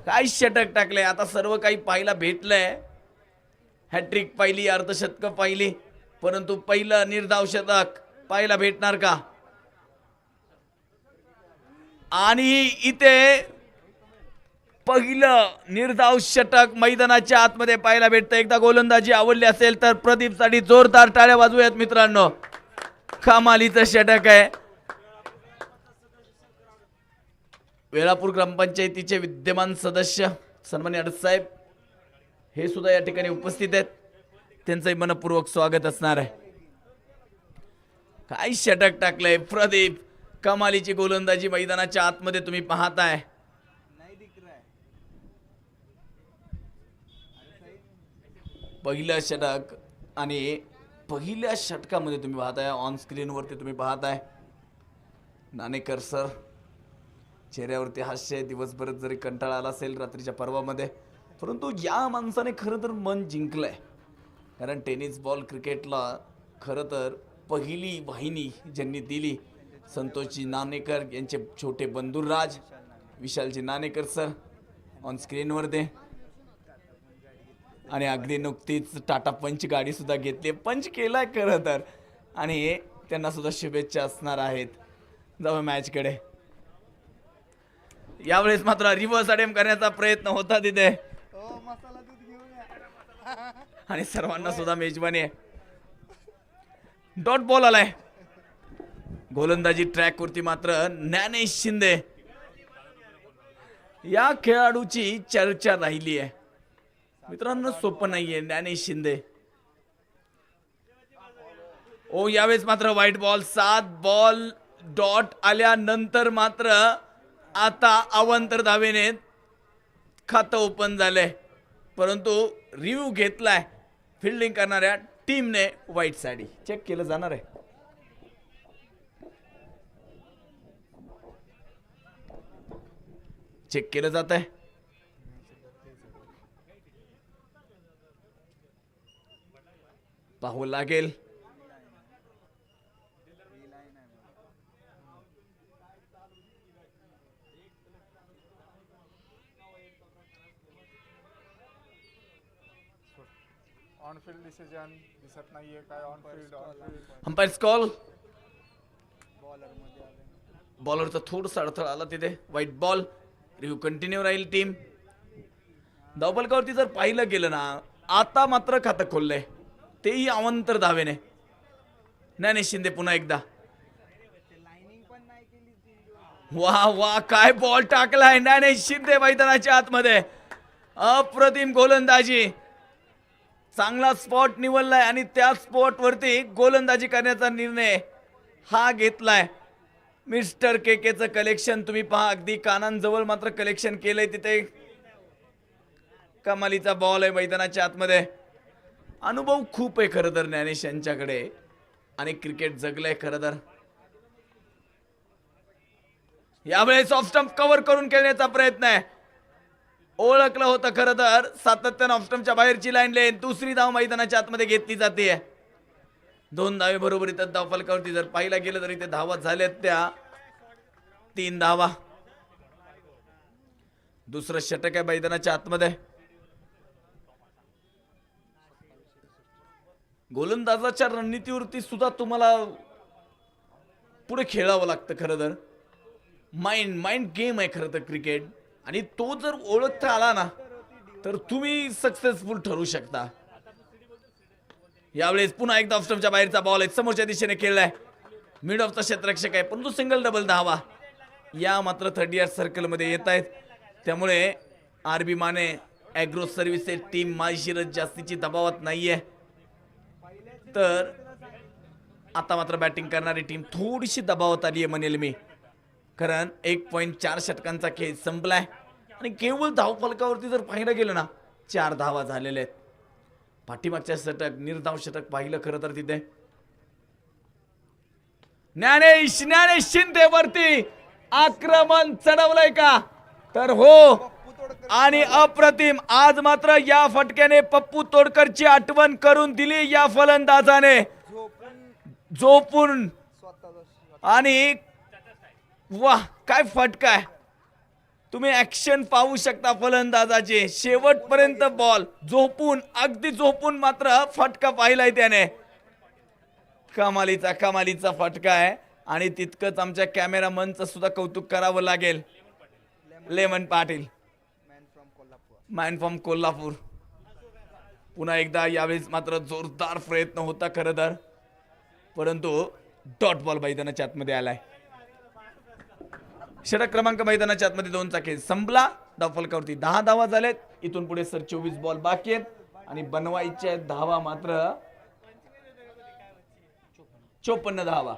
काय षटक टाकले. आता सर्व काही पाहायला भेटलंय. हॅट्रिक पाहिली, अर्धशतक पाहिली, परंतु पहिलं निर्धाव शतक पाहायला भेटणार का? आणि इथे पहिलं निर्धाव षटक मैदानाच्या आतमध्ये पाहायला भेटतं. एकदा गोलंदाजी आवडली असेल तर प्रदीपसाठी जोरदार टाळ्या वाजवूयात मित्रांनो. कमालीचं षटक आहे. वेळापूर ग्रामपंचायतीचे विद्यमान सदस्य सन्माननीय अडस साहेब हे सुद्धा या ठिकाणी उपस्थित आहेत. त्यांचंही मनपूर्वक स्वागत असणार आहे. काय षटक टाकलंय प्रदीप. कमालीची गोलंदाजी मैदानाच्या आतमध्ये तुम्ही पाहताय. पहिलं षटक आणि पहिल्या षटकामध्ये तुम्ही पाहताय ऑन स्क्रीनवरती तुम्ही पाहताय नाणेकर सर चेहऱ्यावरती हास्य आहे. दिवसभरात जरी कंटाळा आला असेल रात्रीच्या पर्वामध्ये, परंतु या माणसाने खरं तर मन जिंकलंय. कारण टेनिस बॉल क्रिकेटला खरं तर पहिली वाहिनी ज्यांनी दिली संतोषजी नाणेकर यांचे छोटे बंधू राज विशालजी नाणेकर सर ऑन स्क्रीनवर दे. आणि अगदी नुकतीच टाटा पंच गाडी सुद्धा घेतली, पंच केलाय खरं तर, आणि त्यांना सुद्धा शुभेच्छा असणार आहेत. जाऊ मॅचकडे. यावेळेस मात्र रिव्हर्स अटेम्प्ट करण्याचा प्रयत्न होता तिथे आणि सर्वांना सुद्धा मेजबानी आहे. डॉट बॉल आलाय. गोलंदाजी ट्रॅक वरती मात्र ज्ञानेश शिंदे या खेळाडूची चर्चा राहिली आहे मित्रांनो. सोपं नाहीये ज्ञानेश शिंदे. ओ यावेळेस मात्र व्हाईट बॉल. 7 बॉल डॉट आल्यानंतर मात्र आता अवांतर धावेने खातं ओपन झालंय, परंतु रिव्ह्यू घेतलाय फिल्डिंग करणाऱ्या टीमने वाईट साडी चेक केलं जाणार आहे. चेक केलं जात आहे. पाहू लागेल. ऑन फील्ड डिसिजन दिसत नाहीये काय ऑन फील्ड अंपायर कॉल. बॉलरचा थोडंसं अडथळा आला तिथे. White ball. रिव्ह्यू कंटिन्यू राहील. टीम धावफलकावरती जर पाहिलं गेलं ना, आता मात्र खातं खोललंय, तेही अवांतर धावेने. ज्ञानेश शिंदे पुन्हा एकदा. वा वा काय बॉल टाकलाय ज्ञानेश शिंदे मैदानाच्या आतमध्ये. अप्रतिम गोलंदाजी. चांगला स्पॉट निवडलाय आणि त्या स्पॉट वरती गोलंदाजी करण्याचा निर्णय हा घेतलाय. मिस्टर केकेचं कलेक्शन तुम्ही पहा, अगदी कानांजवळ मात्र कलेक्शन केलंय तिथे. कमालीचा बॉल आहे मैदानाच्या आतमध्ये. अनुभव खूप आहे खरं तर ज्ञानेश यांच्याकडे आणि क्रिकेट जगलंय खरं तर. यावेळेस ऑफ स्टंप कव्हर करून खेळण्याचा प्रयत्न आहे. ओळखलं होतं खरं तर सातत्यानं ऑफ स्टंपच्या बाहेरची लाईन लेन. दुसरी धाव मैदानाच्या आतमध्ये घेतली जाते. 2 धावे बरोबर इथं धाव फलकावरती जर पाहिला गेलं तर इथे धावा झाल्यात त्या 3 धावा. दुसरं षटक आहे मैदानाच्या आतमध्ये. गोलंदाजाच्या रणनीतीवरती सुद्धा तुम्हाला पुढे खेळावं लागतं खरं तर. माइंड गेम आहे खरं तर क्रिकेट, आणि तो जर ओळखता आला ना तर तुम्ही सक्सेसफुल ठरू शकता. यावेळेस पुन्हा एकदा ऑफ स्टंपच्या बाहेरचा बॉल आहे. समोरच्या दिशेने खेळलाय. मिड ऑफचा क्षेत्ररक्षक आहे, परंतु सिंगल डबल धावा या मात्र 30 सर्कल मध्ये येत आहेत. त्यामुळे RB Mane agro services team Malshiras जास्तीची दबावात नाहीये. तर आता मात्र बॅटिंग करणारी टीम थोडीशी दबावात आली आहे म्हणेल मी, कारण 1.4 षटकांचा खेळ संपलाय आणि केवळ धाव फलकावरती जर पाहिलं गेलं ना 4 धावा झालेल्या आहेत. पाठीमागच्या षटक निर्धाव षटक पाहिलं खरं तर तिथे ज्ञानेश शिंदे वरती आक्रमण चढवलंय का, तर हो. आणि अप्रतिम आज मात्र या फटक्याने पप्पू तोडकरची आठवण करून दिली या फलंदाजाने. झोपून आणि वाह काय फटका आहे. तुम्ही ऍक्शन पाहू शकता फलंदाजाचे. शेवटपर्यंत बॉल झोपून, अगदी झोपून मात्र फटका पाहिलाय त्याने. कमालीचा फटका आहे आणि तितकंच आमच्या कॅमेरामनचं सुद्धा कौतुक करावं लागेल. Lemon Patil, man from Kolhapur. पुन्हा एकदा यावेळेस मात्र जोरदार प्रयत्न होता खरं तर, परंतु डॉट बॉल मैदानाच्या आतमध्ये आलाय. षटक क्रमांक मैदानाच्या आतमध्ये 2चा खेळ संपला. धाव फलकावरती 10 धावा झाल्यात. इथून पुढे सर 24 बॉल बाकी आहेत आणि बनवायच्या धावा मात्र 54 धावा.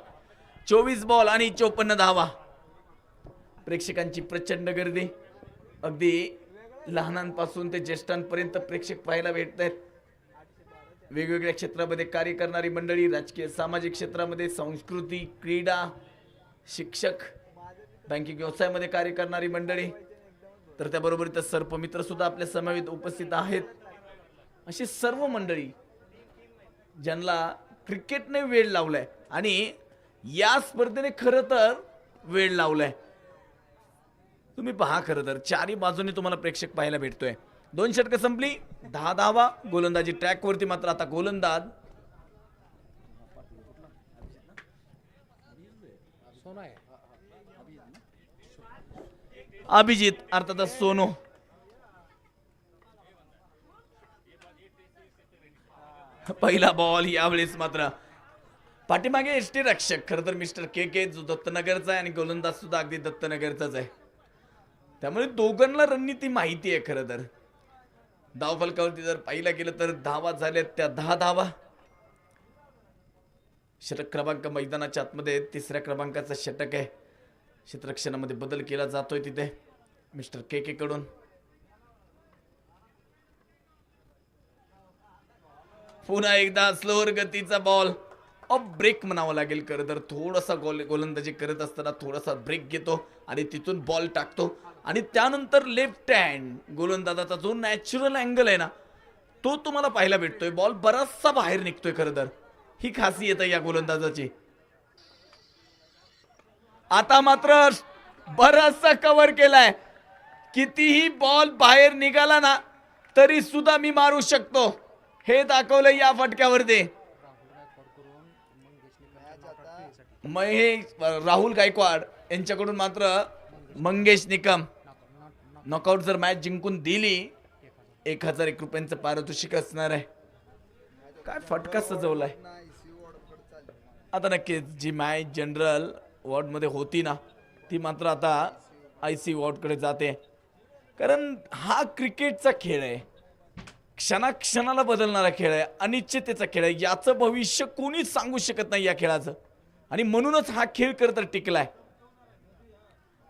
24 बॉल आणि 54 धावा. प्रेक्षकांची प्रचंड गर्दी. अगदी लहानांपासून ते ज्येष्ठांपर्यंत प्रेक्षक पाहायला भेटत आहेत. वेगवेगळ्या क्षेत्रामध्ये कार्य करणारी मंडळी, राजकीय सामाजिक क्षेत्रामध्ये, संस्कृती, क्रीडा, शिक्षक, बँकिंग व्यवसायामध्ये कार्य करणारी मंडळी, तर त्याबरोबर इथं सर्पमित्र सुद्धा आपल्या समवेत उपस्थित आहेत. अशी सर्व मंडळी ज्यांना क्रिकेटने वेळ लावलाय आणि या स्पर्धेने खरं तर वेळ लावलाय. तुम्ही पहा खरं तर चारी बाजूने तुम्हाला प्रेक्षक पाहायला भेटतोय. 2 षटकं संपली. 10 धावा. गोलंदाजी ट्रॅकवरती मात्र आता गोलंदाज सोना आहे. अभिजित अर्थातच सोनू. पहिला बॉल यावेळेस मात्र पाठीमागे एसटी रक्षक खरं तर मिस्टर के जो दत्तनगरचा आहे आणि गोलंदाज सुद्धा अगदी दत्तनगरचाच आहे. त्यामुळे दोघांना रणनीती माहिती आहे खरं तर. धाव फलकावरती जर पाहिलं गेलं तर धावा झाल्यात त्या 10 धावा. षटक क्रमांक मैदानाच्या आतमध्ये 3ऱ्या क्रमांकाचा षटक आहे. क्षेत्ररक्षणामध्ये बदल केला जातोय तिथे मिस्टर के कडून. पुन्हा एकदा स्लोअर गतीचा बॉल. ब्रेक म्हणावं लागेल खरं तर. थोडासा गोलंदाजी करत असताना थोडासा ब्रेक घेतो आणि तिथून बॉल टाकतो आणि त्यानंतर लेफ्ट हँड गोलंदाजाचा जो नॅचरल अँगल आहे ना तो तुम्हाला पाहायला भेटतोय. बॉल बराचसा बाहेर निघतोय खरं तर. ही खासियत आहे या गोलंदाजाची. आता मात्र बराचसा कव्हर केलाय. कितीही बॉल बाहेर निघाला ना तरी सुद्धा मी मारू शकतो हे दाखवलं या फटक्यावरती. राहुल गायकवाड यांच्याकडून मात्र मंगेश निकम नॉकआउट जर मॅच जिंकून दिली 1001 रुपयांचं पारितोषिक असणार आहे. काय फटका सजवलाय. आता नक्कीच जी मॅच जनरल वॉर्डमध्ये होती ना ती मात्र आता IC वॉर्डकडे जाते. कारण हा क्रिकेटचा खेळ आहे. क्षणाक्षणाला बदलणारा खेळ आहे. अनिश्चिततेचा खेळ आहे. याचं भविष्य कोणीच सांगू शकत नाही या खेळाचं आणि म्हणूनच हा खेळ खरं तर टिकलाय.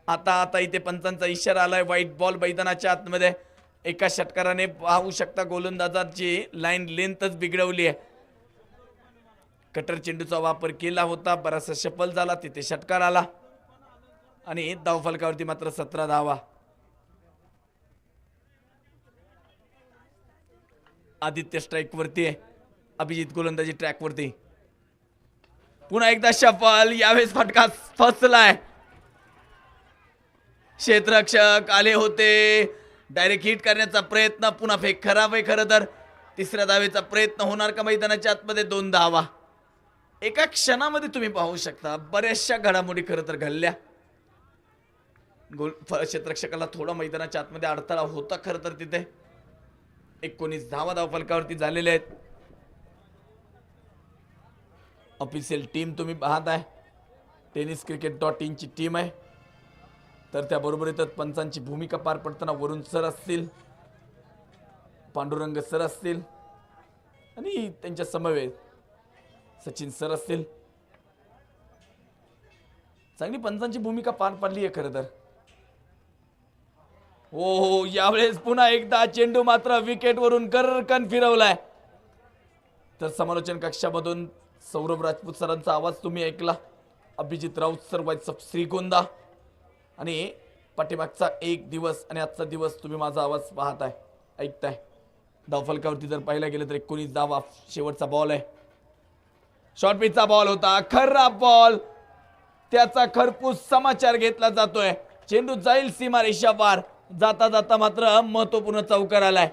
आता इथे पंचांचा इशारा आलाय. व्हाईट बॉल मैदानाच्या आतमध्ये. एका षटकाराने पाहू शकता गोलंदाजाची लाईन लेंथच बिघडवली आहे. कटर चेंडूचा वापर केला होता. बराचसा शफल झाला. तिथे षटकार आला आणि धावफलकावरती मात्र 17 धावा. आदित्य स्ट्राइक वरती आहे. अभिजित गोलंदाजी ट्रॅक वरती. पुन्हा एकदा शफल. यावेळेस फटका फसलाय. क्षेत्ररक्षक आले होते. डायरेक्ट हिट करण्याचा प्रयत्न. पुन्हा फेक खराब आहे खरं तर. तिसऱ्या धावेचा प्रयत्न होणार का मैदानाच्या आतमध्ये. 2 धावा. एका क्षणामध्ये तुम्ही पाहू शकता बऱ्याचशा घडामोडी खरं तर घडल्या. क्षेत्ररक्षकाला थोडा मैदानाच्या आतमध्ये अडथळा होता खरं तर तिथे. 19 धावा धावफलकावरती झालेल्या आहेत. ऑफिशियल टीम तुम्ही पाहताय tenniscricket.in ची टीम आहे. तर त्याबरोबर येतात पंचांची भूमिका पार पडताना वरुण सर असतील, पांडुरंग सर असतील आणि त्यांच्या समवेत सचिन सर असतील. चांगली पंचांची भूमिका पार पडली आहे खरं तर. हो यावेळेस पुन्हा एकदा चेंडू मात्र विकेटवरून गर्रकन फिरवलाय. तर समालोचन कक्षामधून सौरभ राजपूत सरांचा आवाज तुम्ही ऐकला. Abhijit Raut sir voice of Shrigonda आणि पाठीमागचा 1 दिवस आणि आजचा दिवस तुम्ही माझा आवाज पाहताय ऐकताय. धावफलकावरती जर पाहायला गेलं तर 19 धावा. शेवटचा बॉल आहे. शॉर्ट पिचचा बॉल होता. खराब बॉल. त्याचा खरपूस समाचार घेतला जातोय. चेंडू जाईल सीमारेषा पार. जाता जाता मात्र महत्वपूर्ण चौकार आलाय.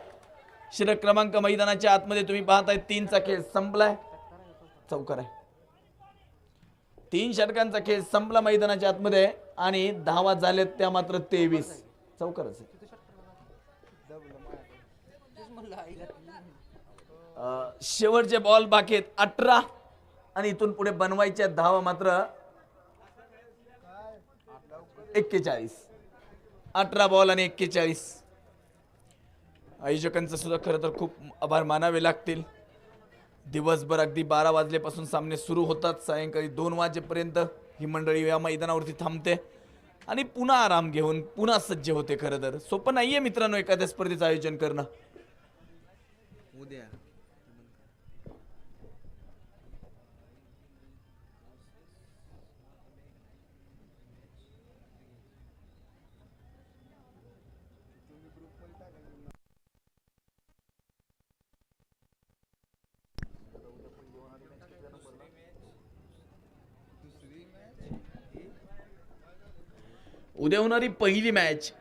षटक क्रमांक मैदानाच्या आतमध्ये तुम्ही पाहताय 3चा खेळ संपलाय. चौकार आहे. 3 षटकांचा खेळ संपला मैदानाच्या आतमध्ये आणि धावा झाल्यात त्या मात्र 23. चौकारच आहे. शेवटचे बॉल बाकी आहेत 18 आणि इथून पुढे बनवायच्या धावा मात्र 41. 18 बॉल आणि 41. आयोजकांचं सुद्धा खरं तर खूप आभार मानावे लागतील. दिवसभर अगदी 12 वाजल्यापासून सामने सुरू होतात. सायंकाळी 2 वाजेपर्यंत ही मंडळी या मैदानावरती थांबते आणि पुन्हा आराम घेऊन पुन्हा सज्ज होते. खरं तर सोपं नाहीये मित्रांनो एखाद्या स्पर्धेचं आयोजन करणं. उद्या होणारी पहिली मॅच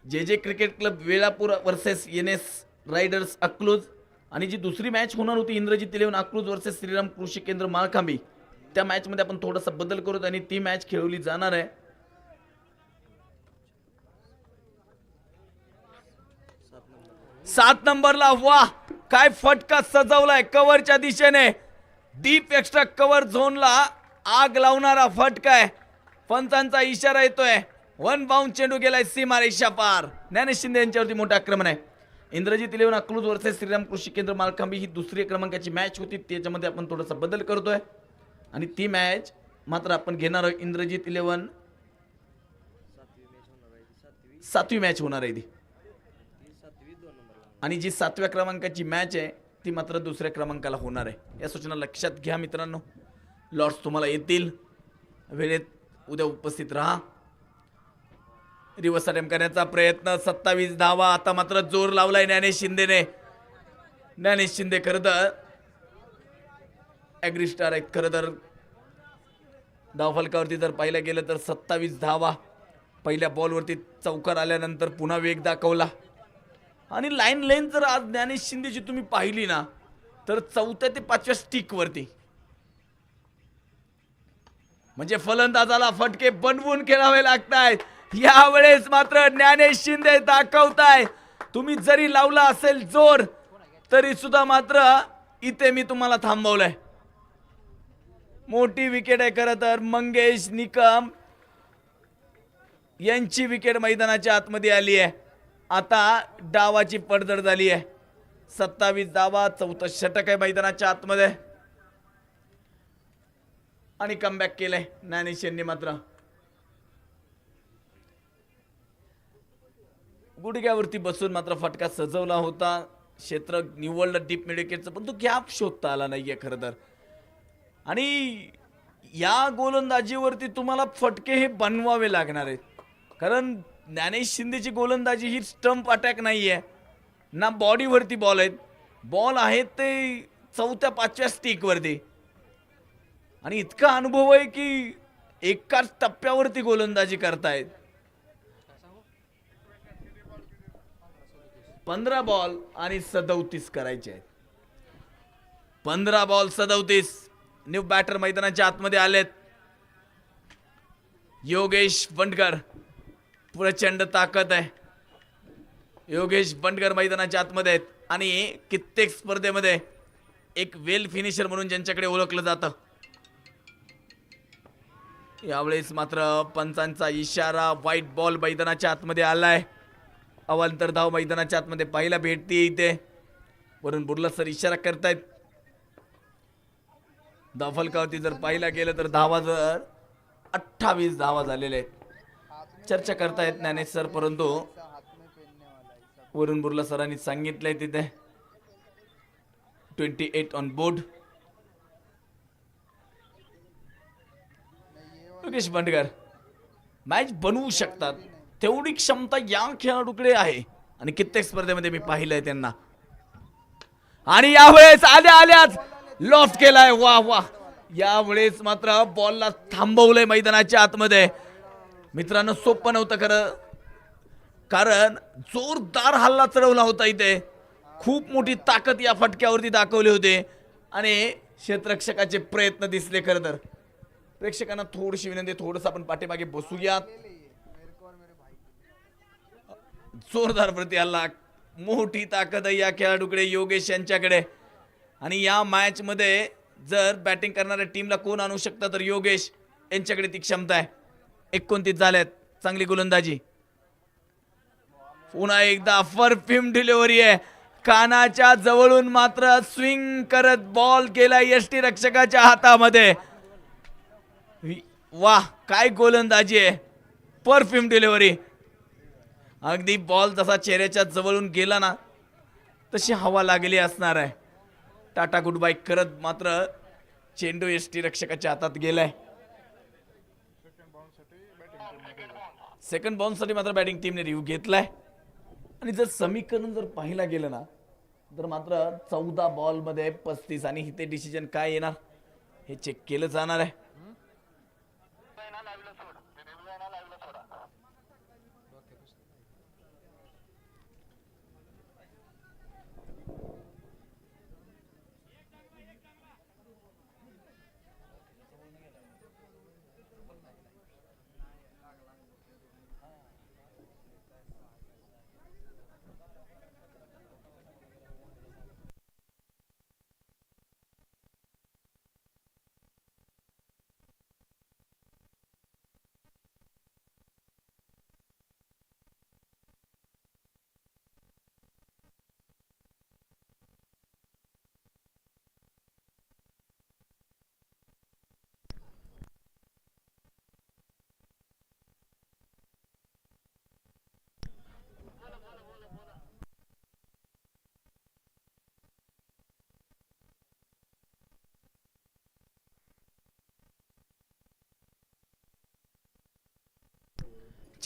जे cricket club Velapur versus NS riders Akluj आणि जी दुसरी मॅच होणार होती इंद्रजित 11 अकलूज वर्सेस श्रीराम कृषी केंद्र माळखांबी त्या मॅच मध्ये आपण थोडासा बदल करू आणि ती मॅच खेळवली जाणार आहे. सात नंबरला. वाह काय फटका सजवलाय कव्हरच्या दिशेने. डीप एक्स्ट्रा कव्हर झोनला आग लावणारा फटका आहे. पंचांचा इशारा येतोय. 1 बाउंड चेंडू गेलाय सीमारेषा पार. ज्ञानेश शिंदे यांच्यावरती मोठं आक्रमण आहे. इंद्रजित 11 अकलूज वर्सेस श्रीराम कृषी केंद्र मालखांबी ही दुसरी क्रमांकाची मॅच होती. त्याच्यामध्ये आपण थोडासा बदल करतोय. आणि ती मॅच मात्र आपण घेणार आहोत इंद्रजित 11 सातवी मॅच होणार आहे ती. आणि जी 7व्या क्रमांकाची मॅच आहे ती मात्र 2ऱ्या क्रमांकाला होणार आहे. या सूचना लक्षात घ्या मित्रांनो. लॉर्ड्स तुम्हाला येतील वेळेत उद्या उपस्थित राहा. रिव्हर्स अटेम्प्ट करण्याचा प्रयत्न 27 धावा. आता मात्र जोर लावलाय ज्ञानेश शिंदेने. ज्ञानेश शिंदे खरं तर ॲग्री स्टार आहेत. खरं तर धावफलकावरती जर पाहिलं गेलं तर 27 धावा. पहिल्या बॉलवरती चौकार आल्यानंतर पुन्हा वेग दाखवला. आणि लाईन लेन जर आज ज्ञानेश शिंदेची तुम्ही पाहिली ना तर 4थ्या ते 5व्या स्टिकवरती, म्हणजे फलंदाजाला फटके बनवून खेळावे लागतायत. यावेळेस मात्र ज्ञानेश शिंदे दाखवताय तुम्ही जरी लावला असेल जोर तरी सुद्धा मात्र इथे मी तुम्हाला थांबवलंय. मोठी विकेट आहे खरं तर. मंगेश निकम यांची विकेट मैदानाच्या आतमध्ये आली आहे. आता डावाची पडझड झाली आहे. 27 धावा, 4थं षटक आहे मैदानाच्या आतमध्ये. आणि कमबॅक केलंय ज्ञानेश यांनी मात्र. गुडघ्यावरती बसून मात्र फटका सजवला होता. क्षेत्र निवडलं डीप मिडविकेटचं, पण तो गॅप शोधता आला नाहीये खरं तर. आणि या गोलंदाजीवरती तुम्हाला फटके हे बनवावे लागणार आहेत. कारण ज्ञानेश शिंदेची गोलंदाजी ही स्टंप अटॅक नाही आहे ना, बॉडीवरती बॉल आहेत. बॉल आहेत ते 4थ्या 5व्या स्टिकवरती. आणि इतका अनुभव आहे की एकाच टप्प्यावरती गोलंदाजी करतायत. 15 बॉल आणि 37 करायचे आहेत. 15 बॉल 37. न्यू बॅटर मैदानाच्या आतमध्ये आलेत. योगेश बंडकर, प्रचंड ताकद आहे. योगेश बंडकर मैदानाच्या आतमध्ये आहेत. आणि कित्येक स्पर्धेमध्ये एक वेल फिनिशर म्हणून ज्यांच्याकडे ओळखलं जातं. यावेळेस मात्र पंचांचा इशारा, व्हाईट बॉल मैदानाच्या आतमध्ये आलाय. अवांतर धाव मैदानाच्या आतमध्ये पाहायला भेटते. इथे वरून बुर्ला सर इशारा करतायत. धावफलकावरती जर पाहिला गेलं तर धावा जर 28 धावा झालेल्या आहेत. चर्चा करतायत ज्ञानेश सर, परंतु वरून बुर्ला सरांनी सांगितलंय तिथे 28 on board. Yogesh Bandkar match बनवू शकतात तेवढी क्षमता या खेळाडूकडे आहे. आणि कित्येक स्पर्धेमध्ये मी पाहिलंय त्यांना. आणि यावेळेस आल्याच लॉफ्ट केलाय. वा वा. यावेळेस मात्र बॉलला थांबवलंय मैदानाच्या आतमध्ये. मित्रांनो सोपं नव्हतं खरं, कारण जोरदार हल्ला चढवला होता. इथे खूप मोठी ताकद या फटक्यावरती दाखवली होते. आणि क्षेत्ररक्षकाचे प्रयत्न दिसले. खरं तर प्रेक्षकांना थोडीशी विनंती, थोडंसं आपण पाठीमागे बसूयात. जोरदार प्रति हल्ला, मोठी ताकद आहे या खेळाडूकडे, योगेश यांच्याकडे. आणि या मॅच मध्ये जर बॅटिंग करणाऱ्या टीमला कोण आणू शकतं तर योगेश यांच्याकडे ती क्षमता आहे. 29 झाल्यात. चांगली गोलंदाजी. पुन्हा एकदा परफ्यूम डिलिव्हरी आहे. कानाच्या जवळून मात्र स्विंग करत बॉल गेला यष्टी रक्षकाच्या हातामध्ये. वाह, काय गोलंदाजी आहे. Perfume delivery. अगदी बॉल जसा चेहऱ्याच्या जवळून गेला ना तशी हवा लागली असणार आहे. टाटा गुड बाय करत मात्र चेंडू यष्टी रक्षकाच्या हातात गेलाय. सेकंड बाउन्ससाठी मात्र बॅटिंग टीमने रिव्ह्यू घेतलाय. आणि जर समीकरण जर पाहिला गेलं ना तर मात्र 14 बॉलमध्ये 35. आणि इथे डिसिजन काय येणार हे चेक केलं जाणार आहे.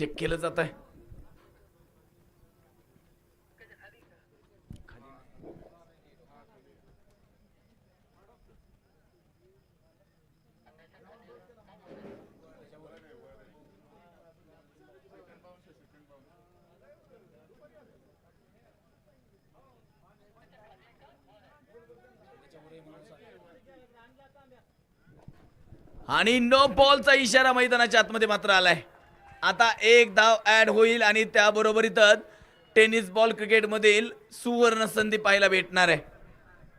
चेक केलं जात आहे. आणि नो बॉलचा इशारा मैदानाच्या आतमध्ये मात्र आलाय. आता एक धाव ऍड होईल आणि त्याबरोबरीतच टेनिस बॉल क्रिकेटमधील सुवर्ण संधी पाहायला भेटणार आहे.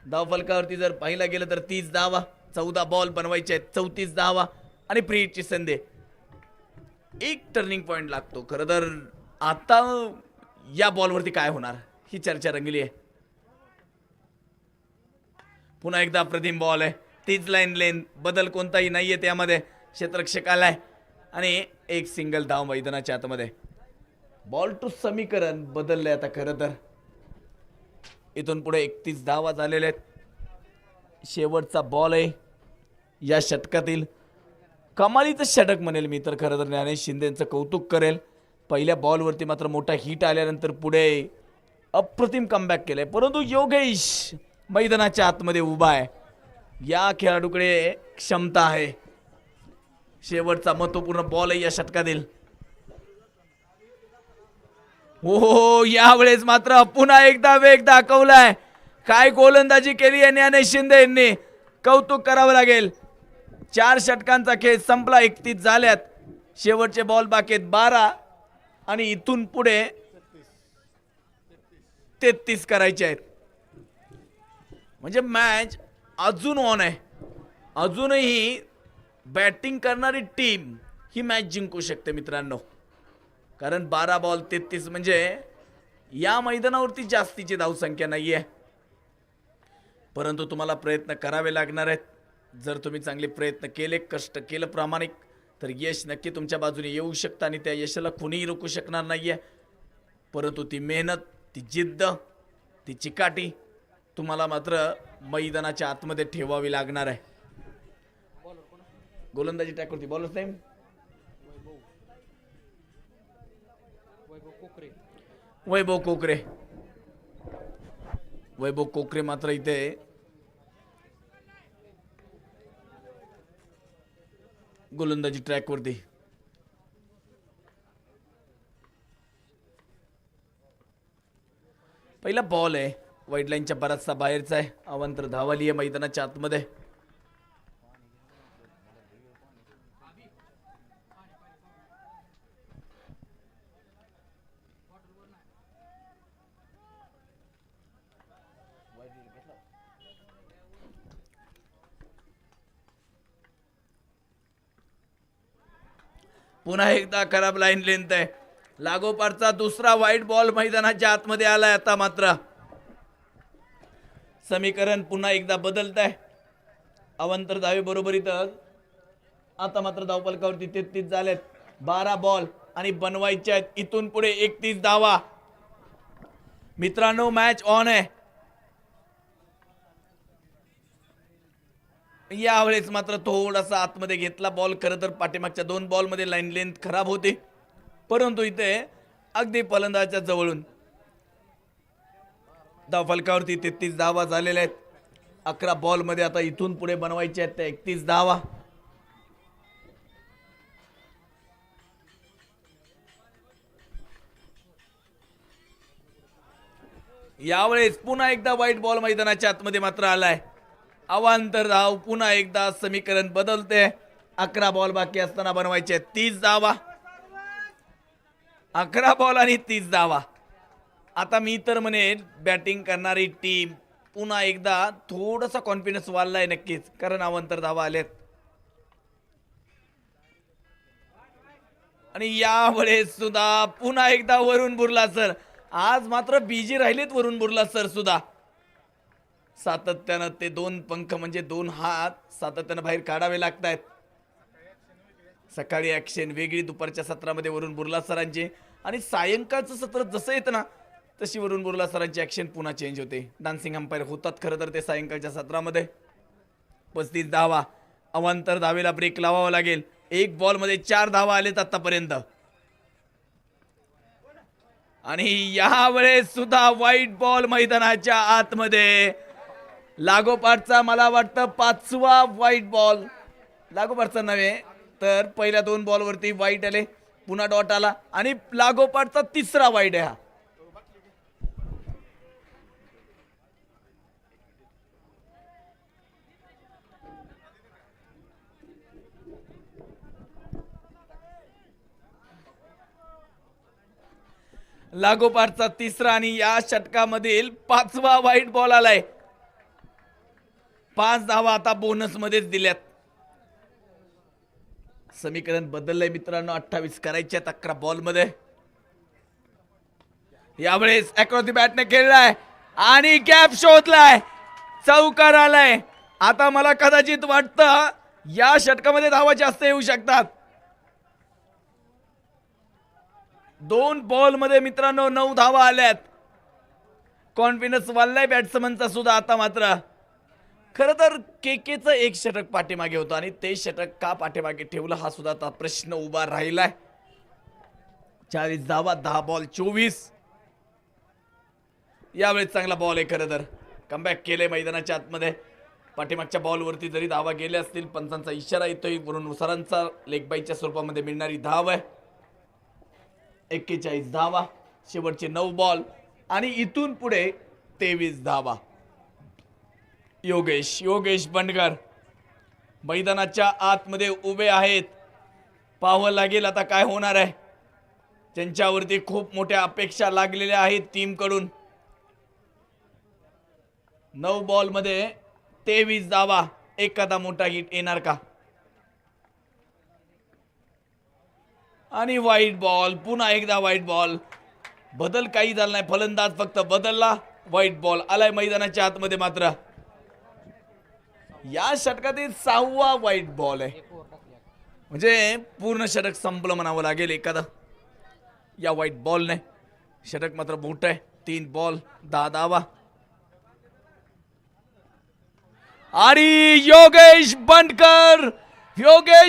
धाव फलकावरती जर पाहिला गेलं तर 30 धावा, 14 बॉल बनवायचे आहेत, 34 धावा आणि फ्री हिटची संधी. एक टर्निंग पॉइंट लागतो. खरं तर आता या बॉलवरती काय होणार ही चर्चा रंगली आहे. पुन्हा एकदा अप्रतिम बॉल आहे, तीच लाईन लेन, बदल कोणताही नाहीये त्यामध्ये. क्षेत्ररक्षक आलाय आणि एक सिंगल धाव मैदानाच्या आतमध्ये. बॉल टू समीकरण बदलले आता. खरं तर इथून पुढे 31 धावा झालेल्या आहेत. शेवटचा बॉल आहे या षटकातील. कमालीचं षटक म्हणेल मी तर. खरं तर ज्ञानेश शिंदेचं कौतुक करेल. पहिल्या बॉलवरती मात्र मोठा हिट आल्यानंतर पुढे अप्रतिम कमबॅक केलंय. परंतु योगेश मैदानाच्या आतमध्ये उभा आहे. या खेळाडूकडे क्षमता आहे. शेवटचा महत्वपूर्ण बॉल आहे या षटकातील. हो, यावेळेस मात्र पुन्हा एकदा वेग दाखवलाय. काय गोलंदाजी केली आहे ज्ञानेश शिंदे यांनी, कौतुक करावं लागेल. 4 षटकांचा खेळ संपला, 31 झाल्यात. शेवटचे बॉल बाकी आहेत 12 आणि इथून पुढे 33 करायचे आहेत. म्हणजे मॅच अजून ऑन आहे. अजूनही बॅटिंग करणारी टीम ही मॅच जिंकू शकते मित्रांनो. कारण 12 बॉल 33 म्हणजे या मैदानावरती जास्तीची धावसंख्या नाही आहे. परंतु तुम्हाला प्रयत्न करावे लागणार आहेत. जर तुम्ही चांगले प्रयत्न केले, कष्ट केलं प्रामाणिक, तर यश नक्की तुमच्या बाजूने येऊ शकतं आणि त्या यशाला कुणीही रोखू शकणार नाही आहे. परंतु ती मेहनत, ती जिद्द, ती चिकाटी तुम्हाला मात्र मैदानाच्या आतमध्ये ठेवावी लागणार आहे. गोलंदाजी ट्रॅकवरती बॉलच नाही. वैभव कोकरे मात्र इथे गोलंदाजी ट्रॅकवरती. पहिला बॉल आहे, वाईट लाईनच्या बराचसा बाहेरचा आहे. अवांतर धावाली आहे मैदानाच्या आतमध्ये. पुन्हा एकदा खराब लाईन लेंथ आहे. लागोपाठचा दुसरा वाईट बॉल मैदानाच्या आतमध्ये आलाय. आता मात्र समीकरण पुन्हा एकदा बदलत आहे. अवांतर धावे बरोबरीतच आता मात्र धावफलकावरती 33 झालेत. 12 बॉल आणि बनवायचे आहेत इथून पुढे 31 धावा. मित्रांनो, मॅच ऑन आहे. यावेळेस मात्र थोडासा आतमध्ये घेतला बॉल. खरं तर पाठीमागच्या 2 बॉलमध्ये लाईन लेंथ खराब होती, परंतु इथे अगदी फलंदाजाच्या जवळून धावफलकावरती 33 धावा झालेल्या आहेत. 11 बॉलमध्ये आता इथून पुढे बनवायचे आहेत त्या 31 धावा. यावेळेस पुन्हा एकदा वाईट बॉल मैदानाच्या आतमध्ये मात्र आलाय. अवांतर धाव पुन्हा एकदा समीकरण बदलते. 11 बॉल बाकी असताना बनवायचे 30 धावा. 11 बॉल आणि 30 धावा. आता मी तर म्हणेन बॅटिंग करणारी टीम पुन्हा एकदा थोडासा कॉन्फिडन्स वाढलाय नक्कीच, कारण अवांतर धावा आलेत. आणि यावेळेस सुद्धा पुन्हा एकदा वरुण बुर्ला सर आज मात्र बिजी राहिलेत. वरुण बुर्ला सर सुद्धा सातत्यानं ते 2 पंख म्हणजे 2 हात सातत्यानं बाहेर काढावे लागत आहेत. सकाळी ॲक्शन वेगळी, दुपारच्या सत्रामध्ये वरुण बुर्ला सरांची, आणि सायंकाळचं सत्र जसं येतं ना तशी वरुण बुर्ला सरांची ॲक्शन पुन्हा चेंज होते. डान्सिंग अंपायर होतात खरं तर ते सायंकाळच्या सत्रामध्ये. 35 धावा. अवांतर धावेला ब्रेक लावावा लागेल. 1 बॉलमध्ये 4 धावा आलेत आतापर्यंत. आणि यावेळेस सुद्धा व्हाईट बॉल मैदानाच्या आतमध्ये. लागोपाठचा मला वाटतं 5वा व्हाईट बॉल. लागोपाठचा नव्हे तर पहिल्या 2 बॉलवरती व्हाईट आले, पुन्हा डॉट आला आणि लागोपाठचा 3रा व्हाईट आहे हा. लागोपाठचा 3रा आणि या षटकामधील 5वा व्हाईट बॉल आलाय. 5 धावा आता बोनस मध्येच दिल्यात. समीकरण बदललंय मित्रांनो. 28 करायचे 11 बॉल मध्ये. यावेळेस अक्रॉस द बॅटने खेळलाय आणि गॅप शोधलाय, चौकार आलाय. आता मला कदाचित वाटतं या षटकामध्ये धावा जास्त येऊ शकतात. 2 बॉल मध्ये मित्रांनो 9 धावा आल्यात. कॉन्फिडन्स वाढलाय बॅट्समनचा सुद्धा. आता मात्र खरं तर केकेचं एक षटक पाठीमागे होतं आणि ते षटक का पाठीमागे ठेवलं हा सुद्धा आता प्रश्न उभा राहिलाय. 40 धावा, 10 बॉल 24. यावेळेस चांगला बॉल आहे. खरं तर कमबॅक केले मैदानाच्या आतमध्ये. पाठीमागच्या बॉलवरती जरी धावा गेल्या असतील, पंचांचा इशारा येतोय. वरून सरांचा लेग बाईच्या स्वरूपामध्ये मिळणारी धाव आहे. 41 धावा, शेवटचे 9 बॉल आणि इथून पुढे 23 धावा. योगेश बंडकर मैदानाच्या आतमध्ये उभे आहेत. पाहावं लागेल आता काय होणार आहे. त्यांच्यावरती खूप मोठ्या अपेक्षा लागलेल्या आहेत टीमकडून. 9 बॉल मध्ये 23 धावा. एखादा मोठा हिट येणार का? आणि व्हाईट बॉल, पुन्हा एकदा व्हाईट बॉल. बदल काही झाला नाही, फलंदाज फक्त बदलला. व्हाईट बॉल आलाय मैदानाच्या आतमध्ये. मात्र या षटकातील 6वा व्हाईट बॉल आहे. म्हणजे पूर्ण षटक संपलं म्हणावं लागेल एखादा या व्हाईट बॉलने. षटक मात्र मोठं आहे. 3 बॉल 10 धावा. आणि योगेश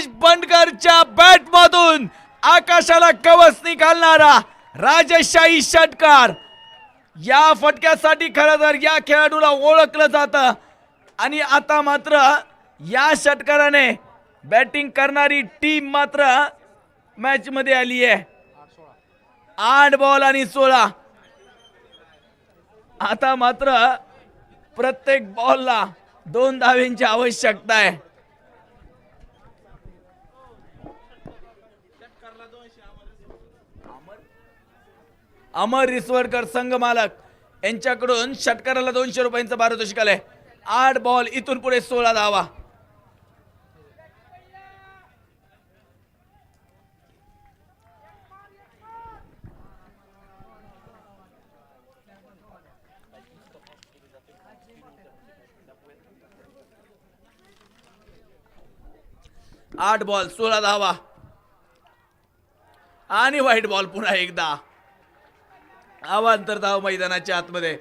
बंडकरच्या बॅट मधून आकाशाला कवच निघालणारा राजशाही षटकार. या फटक्यासाठी खरं तर या खेळाडूला ओळखलं जातं. आणि आता मात्र या षटकाराने बॅटिंग करणारी टीम मात्र मॅच मध्ये आली आहे. 8 बॉल आणि 16. आता मात्र प्रत्येक बॉलला 2 धावांची आवश्यकता आहे. अमर रिसवडकर संघ मालक यांच्याकडून षटकाराला 200 रुपयांचं पारितोषिक आलंय. 8 बॉल इथून पुढे 16 धावा. आठ बॉल 16 धावा आणि व्हाईट बॉल पुन्हा एकदा. अवांतर धाव मैदानाच्या आतमध्ये.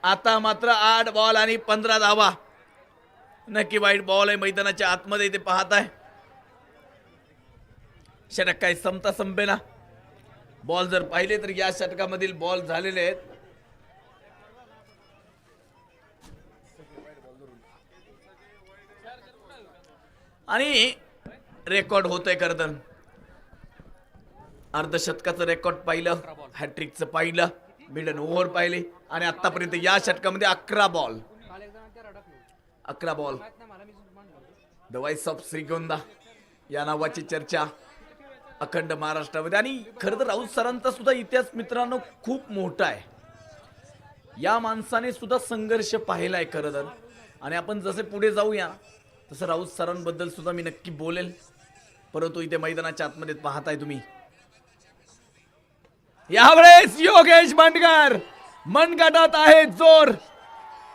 आता मात्र 8 बॉल आणि 15 धावा. नक्की व्हाईट बॉल आहे मैदानाच्या आतमध्ये. इथे पाहत आहे षटक काय संपता संपेना. बॉल जर पाहिले तर या षटकामधील बॉल झालेले आहेत आणि रेकॉर्ड होतंय. खरं तर अर्धशतकाचं रेकॉर्ड पाहिलं, हॅट्रिकचं पाहिलं, मिडन ओव्हर पाहिले आणि आतापर्यंत या षटकामध्ये 11 ball. 11 ball. The voice of Shrigonda या नावाची चर्चा अखंड महाराष्ट्रामध्ये. आणि खरं तर राऊत सरांचा सुद्धा इतिहास मित्रांनो खूप मोठा आहे. या माणसाने सुद्धा संघर्ष पाहिलाय खरं तर. आणि आपण जसे पुढे जाऊया तसं राऊत सरांबद्दल सुद्धा मी नक्की बोलेल. परंतु इथे मैदानाच्या आतमध्ये पाहताय तुम्ही यावेळेस योगेश बंडकर मनगटात आहे जोर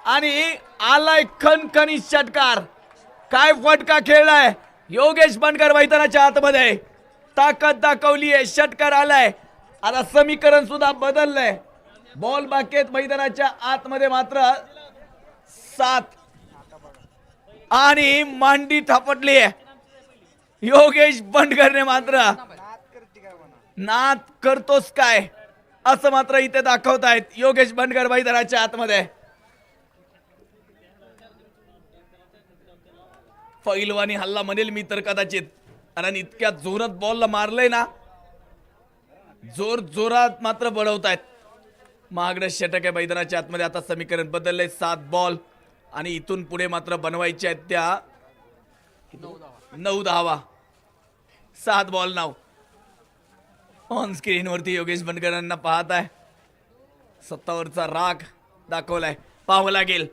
आणि आलाय खणखणीत षटकार. काय फटका खेळलाय योगेश बंडकर मैदानाच्या आतमध्ये. ताकद दाखवली आहे. षटकार आलाय. आता समीकरण सुद्धा बदललंय. बॉल बाकी आहेत मैदानाच्या आतमध्ये मात्र 7 आणि मांडी थापटली आहे. योगेश बंडकरने मात्र नाद करतोस काय असं मात्र इथे दाखवतायत योगेश बनकर मैदानाच्या आतमध्ये. पैलवानी हल्ला म्हणेल मी तर कदाचित, कारण इतक्या जोरात बॉलला मारलंय ना, जोर जोरात मात्र बळवतायत. महागडे षटक आहे मैदानाच्या आतमध्ये. आता समीकरण बदललंय, 7 बॉल आणि इथून पुढे मात्र बनवायच्या आहेत त्या 9 धावा. 7 बॉल नाव ऑन स्क्रीन वरती योगेश बनकरांना पाहत आहे. सत्तावरचा राग दाखवलाय, पाहावं लागेल.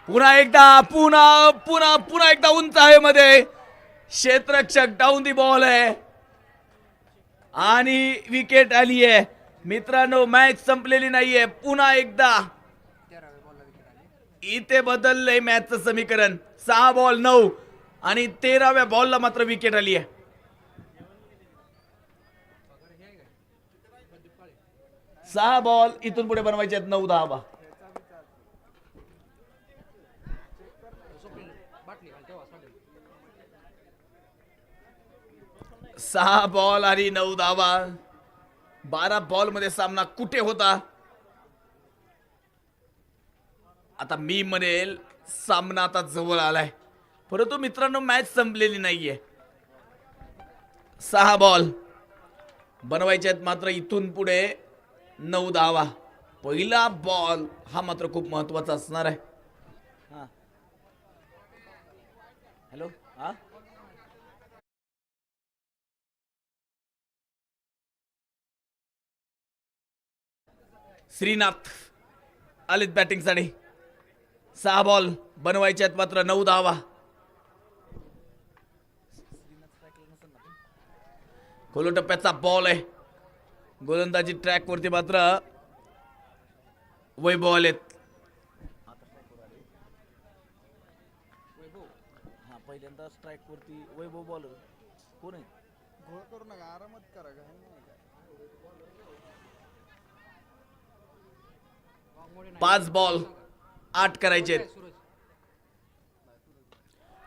पुन्हा एकदा उंच हवेमध्ये क्षेत्ररक्षक डाऊन दी बॉल आहे आणि विकेट आली आहे. मित्रांनो, मॅच संपलेली नाहीये. पुन्हा एकदा इथे बदललंय मॅचचं समीकरण. 6 बॉल 9 आणि 13व्या बॉलला मात्र विकेट आली आहे. 6 बॉल इथून पुढे बनवायचे आहेत 9 धावा. सहा बॉल आणि 9 धावा. 12 बॉल मध्ये सामना कुठे होता? आता मी म्हणेल सामना आता जवळ आलाय, परंतु मित्रांनो मॅच संपलेली नाहीये. 6 बॉल बनवायचे आहेत मात्र इथून पुढे 9 धावा. पहिला बॉल हा मात्र खूप महत्वाचा असणार आहे. हॅलो, हा श्रीनाथ आलेत बॅटिंगसाठी. 6 बॉल बनवायचे आहेत मात्र 9 धावा. खोलो टप्प्याचा बॉल आहे. गोलंदाजी ट्रॅक वरती मात्र वैभव आलेत. हा पहिल्यांदा स्ट्राईक वरती वैभव बॉलर. कोण आहे? घोळ करू नका, आरामात करा. घाई नाही का? 5 बॉल 8 करायचे.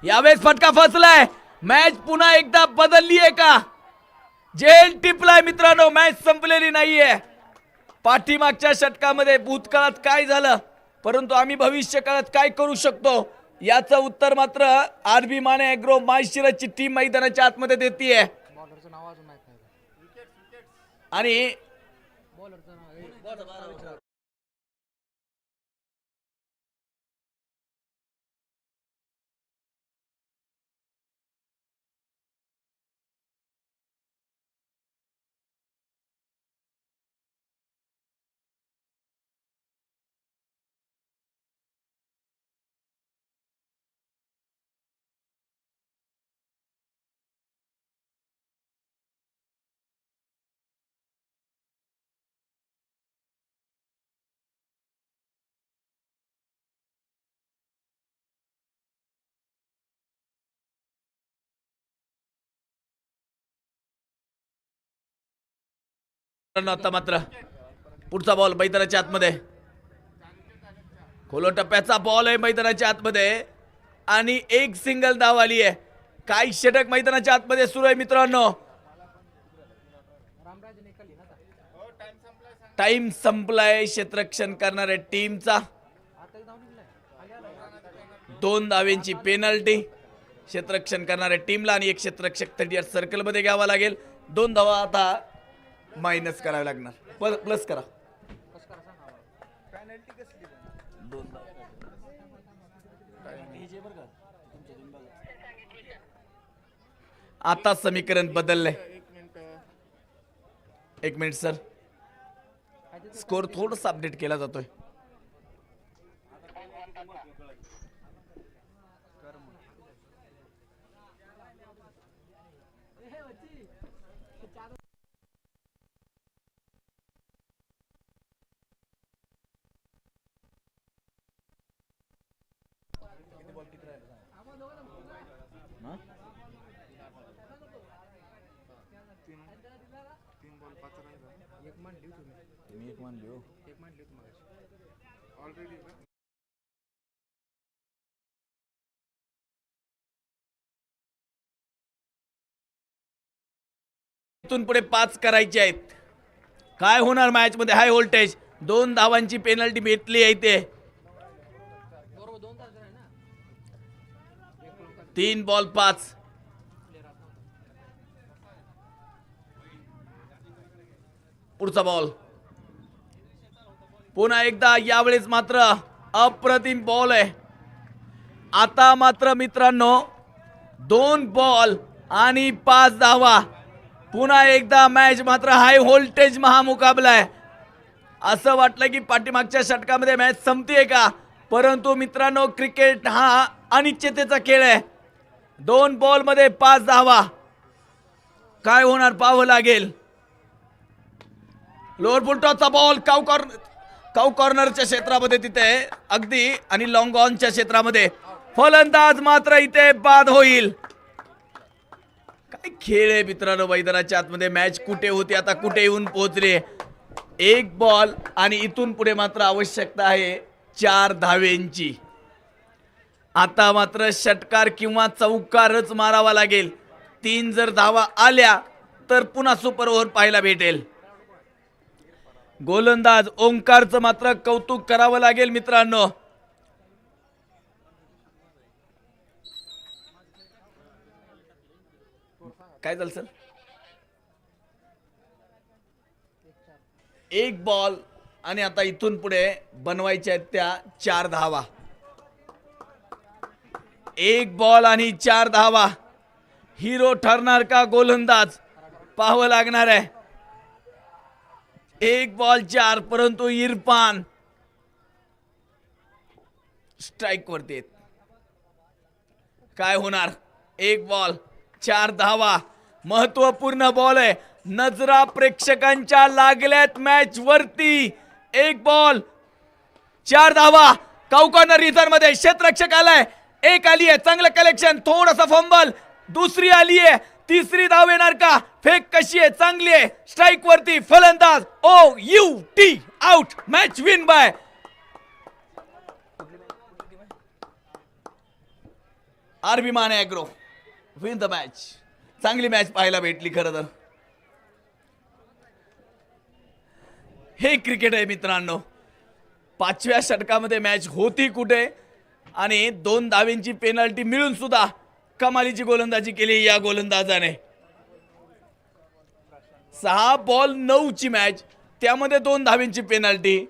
यावेळेस फटका फसलाय. मॅच पुन्हा एकदा बदलली आहे का? जेल टिपलाय मित्रांनो. मॅच संपलेली नाहीये. पाठीमागच्या षटकामध्ये भूतकाळात काय झालं, परंतु आम्ही भविष्य काळात काय करू शकतो याचं उत्तर मात्र आरबी माने ॲग्रो माळशिरसची टीम मैदानाच्या आतमध्ये देतीये. बॉलरचं नाव अजून माहित नाही. आणि बॉलरचं नाव आता मात्र पुढचा बॉल मैदानाच्या आतमध्ये. खोलो टप्प्याचा बॉल आहे मैदानाच्या आतमध्ये आणि एक सिंगल धाव आली आहे. काही षटक मैदानाच्या आतमध्ये सुरू आहे मित्रांनो. टाइम संपलाय क्षेत्ररक्षण करणाऱ्या टीमचा. 2 धावेंची पेनल्टी क्षेत्ररक्षण करणाऱ्या टीमला आणि एक क्षेत्ररक्षक 38 सर्कल मध्ये घ्यावा लागेल. 2 धावा आता मायनस करावे लागणार. प्लस करा. आता समीकरण बदललंय. एक मिनिट सर, स्कोर थोडंसं अपडेट केला जातोय. एक मान लिहो. ऑलरेडी इथून पुढे 5 करायचे आहेत. काय होणार मॅच मध्ये? High voltage. 2 धावांची पेनल्टी भेटली आहे इथे. 3 बॉल 5. पुढचा बॉल पुन्हा एकदा, यावेळेस मात्र अप्रतिम बॉल आहे. आता मात्र मित्रांनो 2 बॉल आणि 5 धावा. पुन्हा एकदा मॅच मात्र हाय व्होल्टेज महामुकाबला आहे. असं वाटलं की पाठीमागच्या षटकामध्ये मॅच संपतीये का, परंतु मित्रांनो क्रिकेट हा अनिश्चिततेचा खेळ आहे. 2 बॉल मध्ये 5 धावा. काय होणार पाहावं लागेल. लोअर फुलटॉसचा बॉल काऊ कॉर्नरच्या क्षेत्रामध्ये तिथे अगदी आणि लॉंग ऑनच्या क्षेत्रामध्ये. फलंदाज मात्र इथे बाद होईल. काय खेळ आहे मित्रांनो मैदानाच्या आतमध्ये. मॅच कुठे होती आता कुठे येऊन पोहोचले. 1 बॉल आणि इथून पुढे मात्र आवश्यकता आहे 4 धावेंची. आता मात्र षटकार किंवा चौकारच मारावा लागेल. 3 जर धावा आल्या तर पुन्हा सुपर ओव्हर पाहायला भेटेल. गोलंदाज ओंकारचं मात्र कौतुक करावं लागेल मित्रांनो. काय झालं सर? 1 बॉल आणि आता इथून पुढे बनवायच्या आहेत त्या 4 धावा. 1 बॉल आणि 4 धावा. हिरो ठरणार का गोलंदाज पाहावं लागणार आहे. 1 बॉल 4, परंतु इरफान स्ट्राइक वरती आहेत. काय होणार? 1 बॉल 4 धावा. महत्वपूर्ण बॉल आहे. नजरा प्रेक्षकांच्या लागल्यात मॅच वरती. 1 बॉल 4 धावा. कॉर्नर रिझर्व मध्ये क्षेत्ररक्षक आलाय. 1 आली आहे. चांगलं कलेक्शन. थोडासा फंबल. दुसरी आली आहे. तिसरी धाव येणार का? फेक कशी आहे? चांगली आहे. स्ट्राइक वरती फलंदाज OUT out. Match win by RB Mane agro. Win the match. चांगली मॅच पाहायला भेटली खरं तर. हे क्रिकेट आहे मित्रांनो. 5व्या षटकामध्ये मॅच होती कुठे आणि 2 धावेंची पेनल्टी मिळून सुद्धा कमालीची गोलंदाजी केली या गोलंदाजाने. 6 बॉल 9 ची मॅच, त्यामध्ये 2 धावेंची पेनल्टी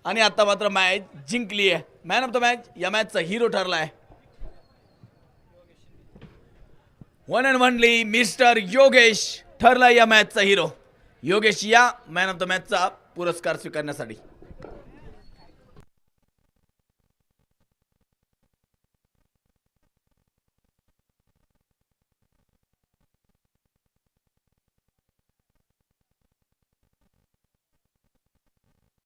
आणि आता मात्र मॅच जिंकली आहे. मॅन ऑफ द मॅच या मॅचचा हिरो ठरलाय one and only mister Yogesh ठरला या मॅचचा हिरो. योगेश या मॅन ऑफ द मॅचचा पुरस्कार स्वीकारण्यासाठी.